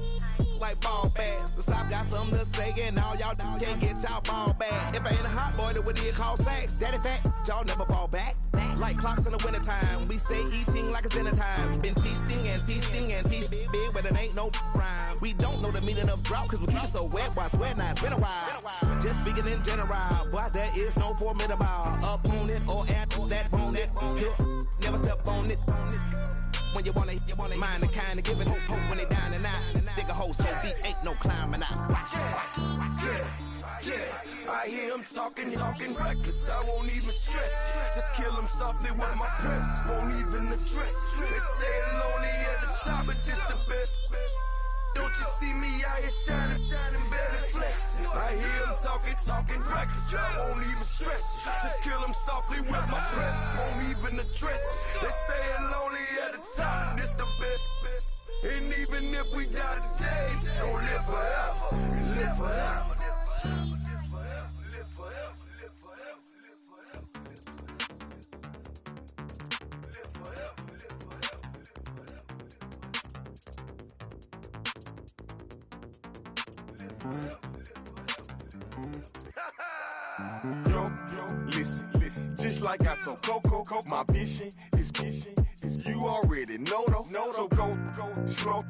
like ball bags. The South got something to say, and all y'all can't get y'all ball back. If I ain't a hot boy, that would be called sacks. Daddy fat, y'all never ball back. Like clocks in the wintertime, we stay eating like it's dinner time. Been feasting and feasting big, but it ain't no rhyme. We don't know the meaning of drought, cause we keep it so wet. Why sweat now? It's been a while. Just speaking in general, boy, there is no formidable opponent or at that bone that never step on it. When you want it, mind the kind of giving hope when they down and out. Dig a hole so deep, ain't no climbing out. Yeah, I hear him talking reckless. I won't even stress. Just kill him softly with my press. Won't even address. They say it lonely at the top, but this the best. Don't you see me out here shining, barely flex. I hear him talking reckless. I won't even stress. Just kill him softly with my press. Won't even address. They say it lonely at the top, this the best. And even if we die today, don't live forever. Live forever. Yo, listen, just like I told Coco, my vision is you already know though. So go slow,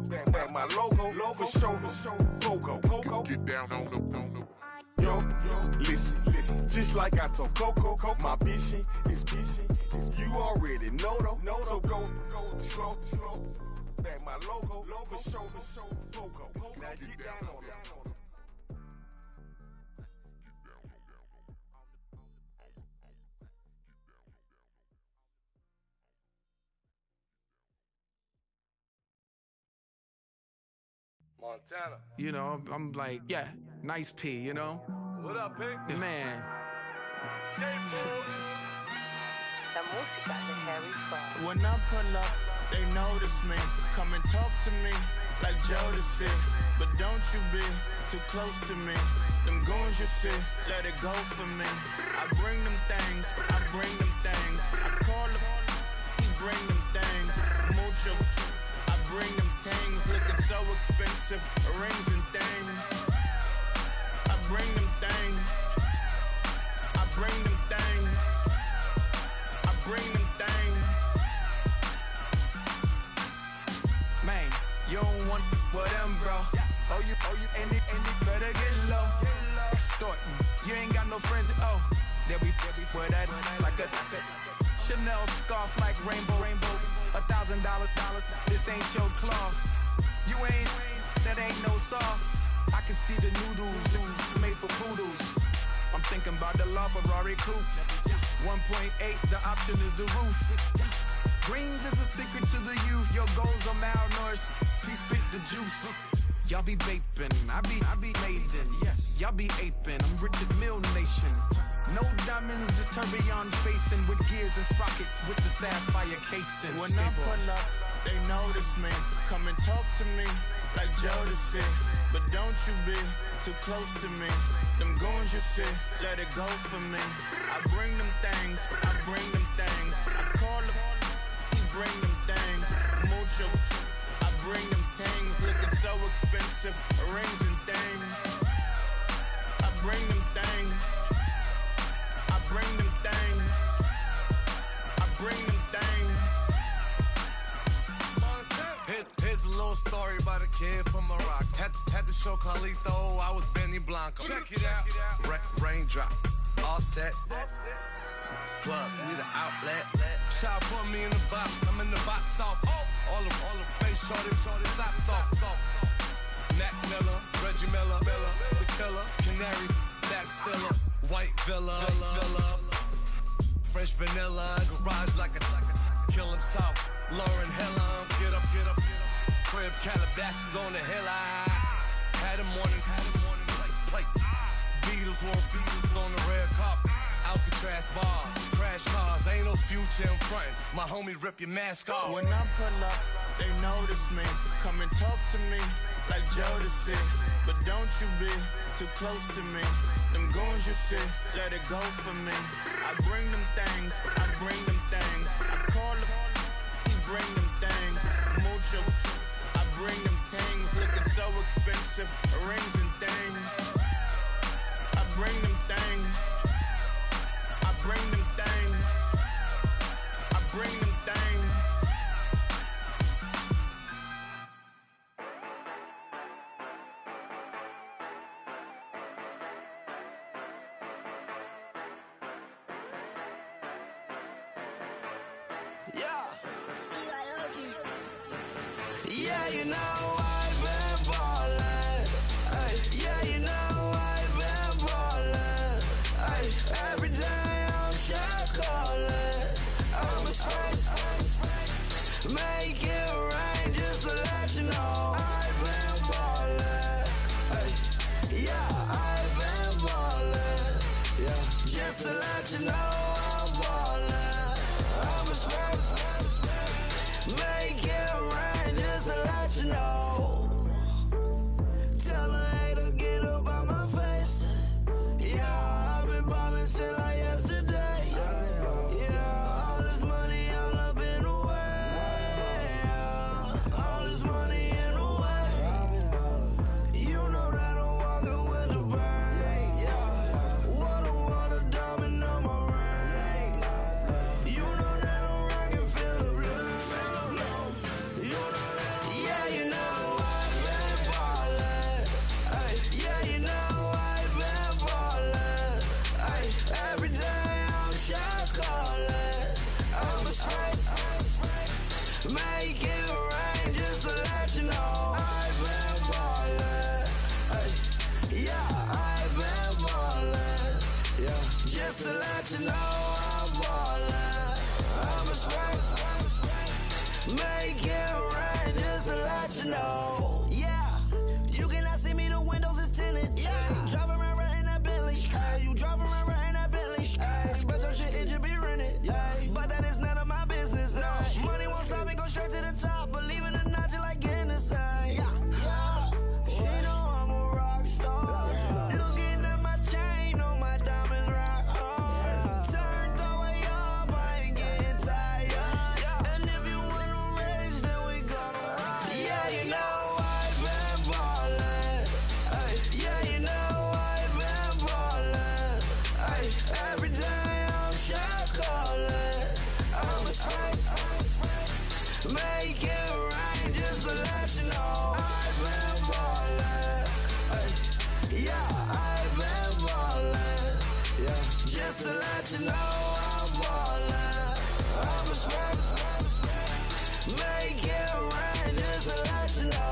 back my logo for show, Coco, get down on the. Yo, listen, just like I told Coco, my vision is you already know though. So go slow, back my logo for show, Coco, now get down on the. Montana. You know, I'm like, yeah, nice P, you know? What up, Pink? Man. When I pull up, they notice me. Come and talk to me like Jodeci. But don't you be too close to me. Them goons you see, let it go for me. I bring them things, I call them, he bring them things. Mucho, I bring them things. Looking so expensive, rings and things. I bring them things. I bring them things. I bring them things. Man, you don't want with them, bro. Oh, you, and it better get low. Extorting, you ain't got no friends. Oh, they'll be with that like a Chanel scarf like rainbow. $1,000, this ain't your cloth. You ain't, that ain't no sauce. I can see the noodles made for poodles. I'm thinking about the LaFerrari coupe. 1.8, the option is the roof. Greens is a secret to the youth. Your goals are malnourished. Please spit the juice. Y'all be vaping, I be laden. Yes, y'all be aping. I'm Richard Mill Nation. No diamonds, just tourbillon facing with gears and sprockets with the sapphire casing. When I pull up, they notice me. Come and talk to me like Jodeci. But don't you be too close to me. Them goons you see, let it go for me. I bring them things, I call them, he bring them things. Mucho, I bring them things. Looking so expensive, rings and things. I bring them things. I bring them things. I bring them things. little story about a kid from Morocco. Had to show Carlito I was Benny Blanco. Check it out. Raindrop, all set. Plug, we the outlet. Child put me in the box, I'm in the box off. All the face shorty, socks off. Mac Miller, Reggie Miller, the killer, Canaries, back stiller, white villa. Fresh vanilla, garage like a kill himself. Lauren Hiller, get up. Crib Calabasas on the hill. I had him morning, plate. Beatles on the red carpet. Alcatraz bars, crash cars, ain't no future in front. My homies rip your mask off. When I pull up, they notice me. Come and talk to me like Jodeci. But don't you be too close to me. Them goons you see, let it go for me. I bring them things, I call them, he bring them things. Mucho, I bring them things. Looking so expensive, rings and things. I bring them things. Bring them things. I bring them things. Yeah, you know I've been ballin'. Yeah, you know I've been ballin'. Every day I'm shot callin'. I'm a spray. Make it rain just to let you know I've been ballin'. Yeah, I've been ballin'. Yeah, just to let you know I'm ballin'. I'm a spray. Make it rain just to let you know. Tell her hater get up out my face. Yeah, I've been ballin' since like yesterday. Yeah, all this money all up in the way. All this money in the way. You know that I'm walking with the bank. Yeah, water, diamond on my ring. You know that I'm rockin' feel the blue. You know that, yeah, you know I've been ballin'. Yeah, you know I've been ballin'. Every day I'm shot callin'. I'm a spray. Make it rain just to let you know I've been ballin'. Yeah, I've been ballin'. Yeah, just to let you know I'm ballin'. I'm a spray. Make it rain just to let you know. Yeah, you cannot see me, the windows is tinted. Yeah, driving around right in that Bentley. You driving around right in that Bentley. But your shit, it should be rented. But that is none of my business. Money won't stop me, go straight to the top. Believe it or not, you like getting the same. Yeah, she know I'm a rock star. Looking at my chain, on my diamonds rock hard. Turned the way up, I ain't getting tired. And if you wanna raise, then we gonna ride. Yeah, you know I've been ballin'. Yeah, you know I've been ballin'. Every day I'm shot callin'. I'm a spray. Make it rain just to let you know I've been ballin'. Yeah, I've been ballin'. Yeah, just to let you know I'm ballin'. I'm a spray. Make it rain just to let you know.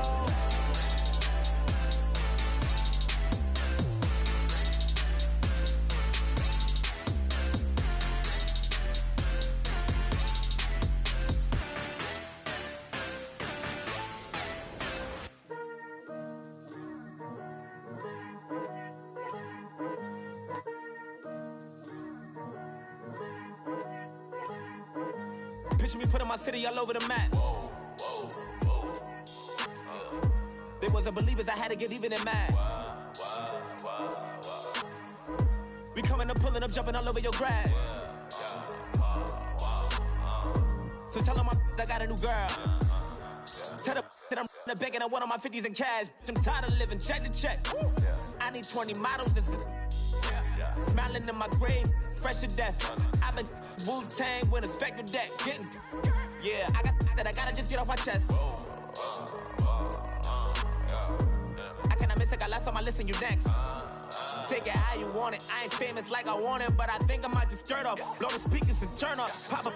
Picture me putting my city all over the map. They wasn't believers, I had to get even and mad. We coming up, pulling up, jumping all over your grass. So tell them I got a new girl. Tell them that I'm begging, I want on my 50s in cash. I'm tired of living check to check. I need 20 models, this is smiling in my grave, fresh to death. I've been Wu-Tang with a spectral deck. Yeah, I got that, I gotta just get off my chest. I got less on my list and you next. Take it how you want it. I ain't famous like I want it, but I think I might just skirt off. Blow the speakers and turn up. Pop up.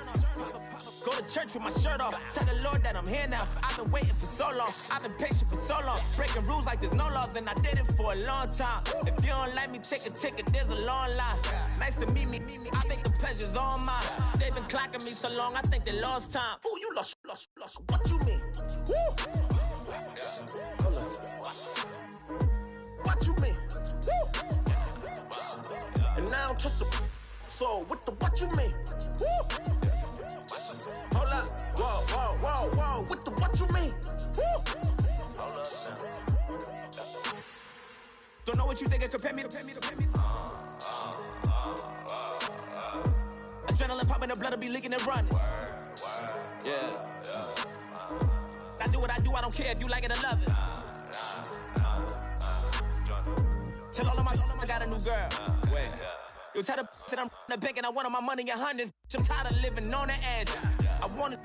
Go to church with my shirt off. Tell the Lord that I'm here now. I've been waiting for so long. I've been patient for so long. Breaking rules like there's no laws, and I did it for a long time. If you don't like me, take a ticket. There's a long line. Nice to meet me. I think the pleasure's all mine. They've been clocking me so long, I think they lost time. Ooh, you lost. What you mean? Woo! Hold up. What you mean? Woo! And now I don't trust the so what you mean? Woo! Hold up. Whoa. What you mean? Woo! Hold up now. Don't know what you think it compare me to. Adrenaline popping, the blood'll be leaking and running. Yeah. I do what I do, I don't care if you like it or love it. Tell all of my I got a new girl. Wait. You tell the that I'm the bank and I want all my money in hundreds. I'm tired of living on the edge. I want it,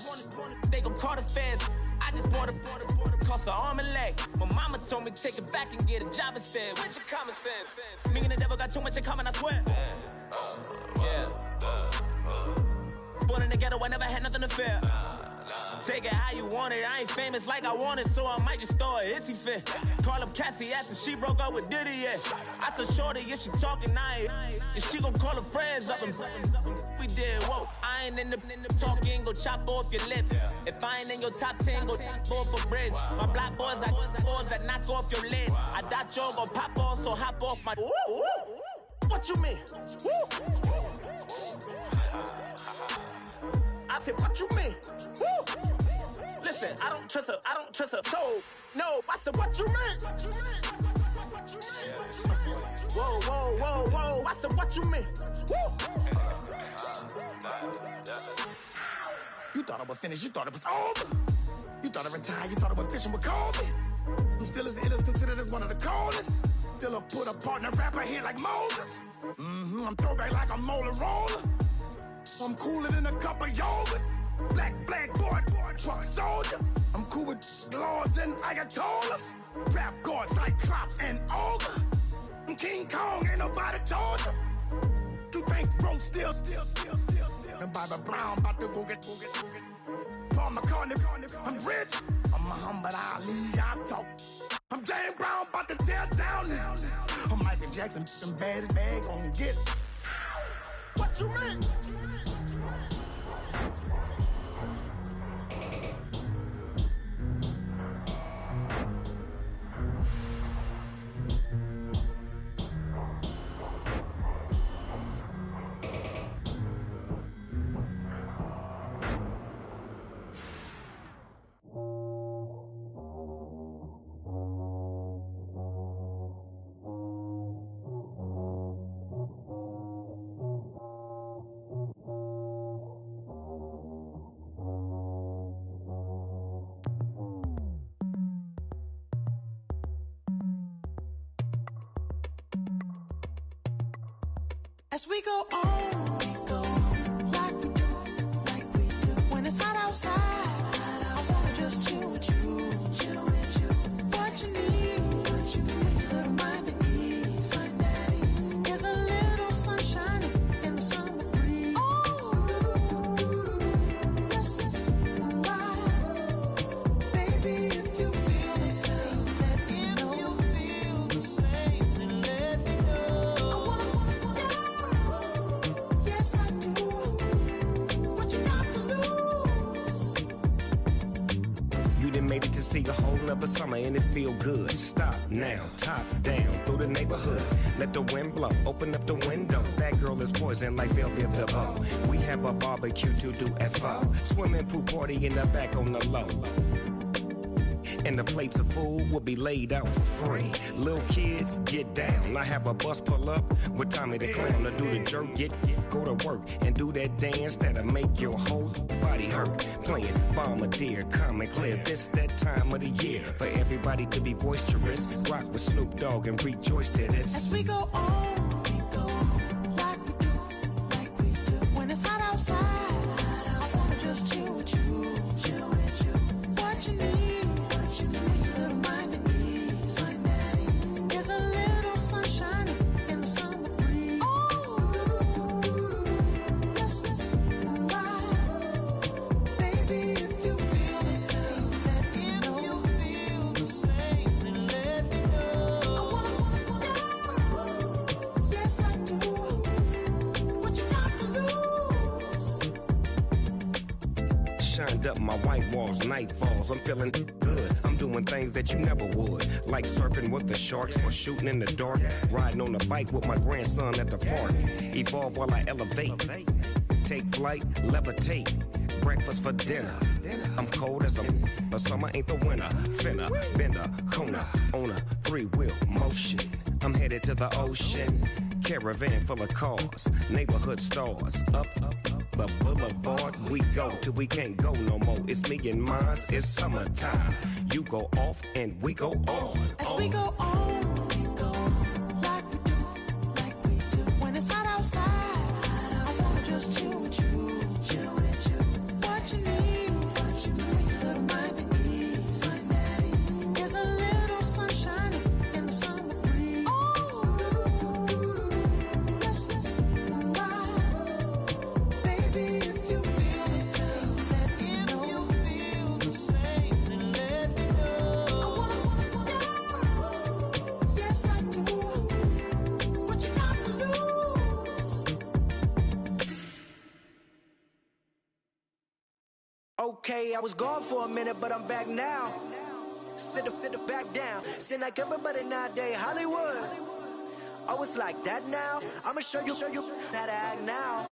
they gon' call the feds. I just bought it, cost an arm and leg. My mama told me take it back and get a job instead. Where's your common sense? Me and the devil got too much in common, I swear. Yeah. Born in the ghetto, I never had nothing to fear. Take it how you want it. I ain't famous like I want it, so I might just throw a hissy fit. Call up Cassie after she broke up with Diddy, yeah. I told Shorty if she talking, and she gon' call her friends up and we did, whoa. I ain't in the talking, go chop off your lips. If I ain't in your top 10, go fall for bridge. My black boys that knock off your lid. I thought y'all gon' pop off, so hop off my. What you mean? I said, what you mean? Woo! Listen, I don't trust her. So, no, I said, what you mean? Whoa. I said, what you mean? Woo! You thought I was finished, you thought it was over. You thought I retired, you thought I went fishing with Kobe. I'm still as ill as considered as one of the coldest. Still a put apart in a rapper here like Moses. I'm throwback like a molar roller. I'm cooler than a cup of yogurt. Black flag boy, truck soldier. I'm cool with laws and Ayatollahs. Rap gods like Klops and Olga. I'm King Kong, ain't nobody told you. You think Rose still. And Bobby Brown about to go get. Paul McCartney, I'm rich. I'm Muhammad Ali, I talk. I'm James Brown, about to tear down this. I'm Michael Jackson, them bad as bag gon' get. What you mean? As we go on, like we do. When it's hot outside, I wanna just chill with you. What you need, a little mind to ease. There's a little sunshine in the summer breeze. Yes, right. Baby, if you feel the same, let me know. Yes, I do. What you got to lose? You done made it to see a whole nother summer and it feel good. Stop now, top down through the neighborhood. Let the wind blow, open up the window. That girl is poison like Velvet DeVoe. We have a barbecue to do FO. Swimming pool party in the back on the low. And the plates of food will be laid out for free. Little kids, get down. I have a bus pull up with Tommy the Clown to do the jerk. Go to work and do that dance that'll make your whole body hurt. Playing Bombardier, calm and clear. This that time of the year for everybody to be boisterous. Rock with Snoop Dogg and rejoice to this. As we go on, like we do. When it's hot outside, I wanna just chill with you. What you need, a little mind to ease. Cleaned up my white walls, night falls. I'm feeling good. I'm doing things that you never would. Like surfing with the sharks or shooting in the dark. Riding on a bike with my grandson at the park. Evolve while I elevate. Take flight, levitate. Breakfast for dinner. I'm cold as but summer ain't the winter. Finna, bender, Kona, on a 3-wheel motion. I'm headed to the ocean. Caravan full of cars, neighborhood stars. Up the boulevard we go till we can't go no more. It's me and mine, it's summertime. You go off and we go on. As we go on, like we do. When it's hot outside, I wanna just chill with you. What you need, to make your little mind at ease. There's a little sunshine in the summer breeze. Yes, baby, if you feel the same, let me know. I wanna know. Yes, I do. What you got to lose? Okay, I was gone for a minute, but I'm back now. Sit back down. Seem like everybody nowadays, Hollywood. Oh, it's like that now? I'ma show you how to act now.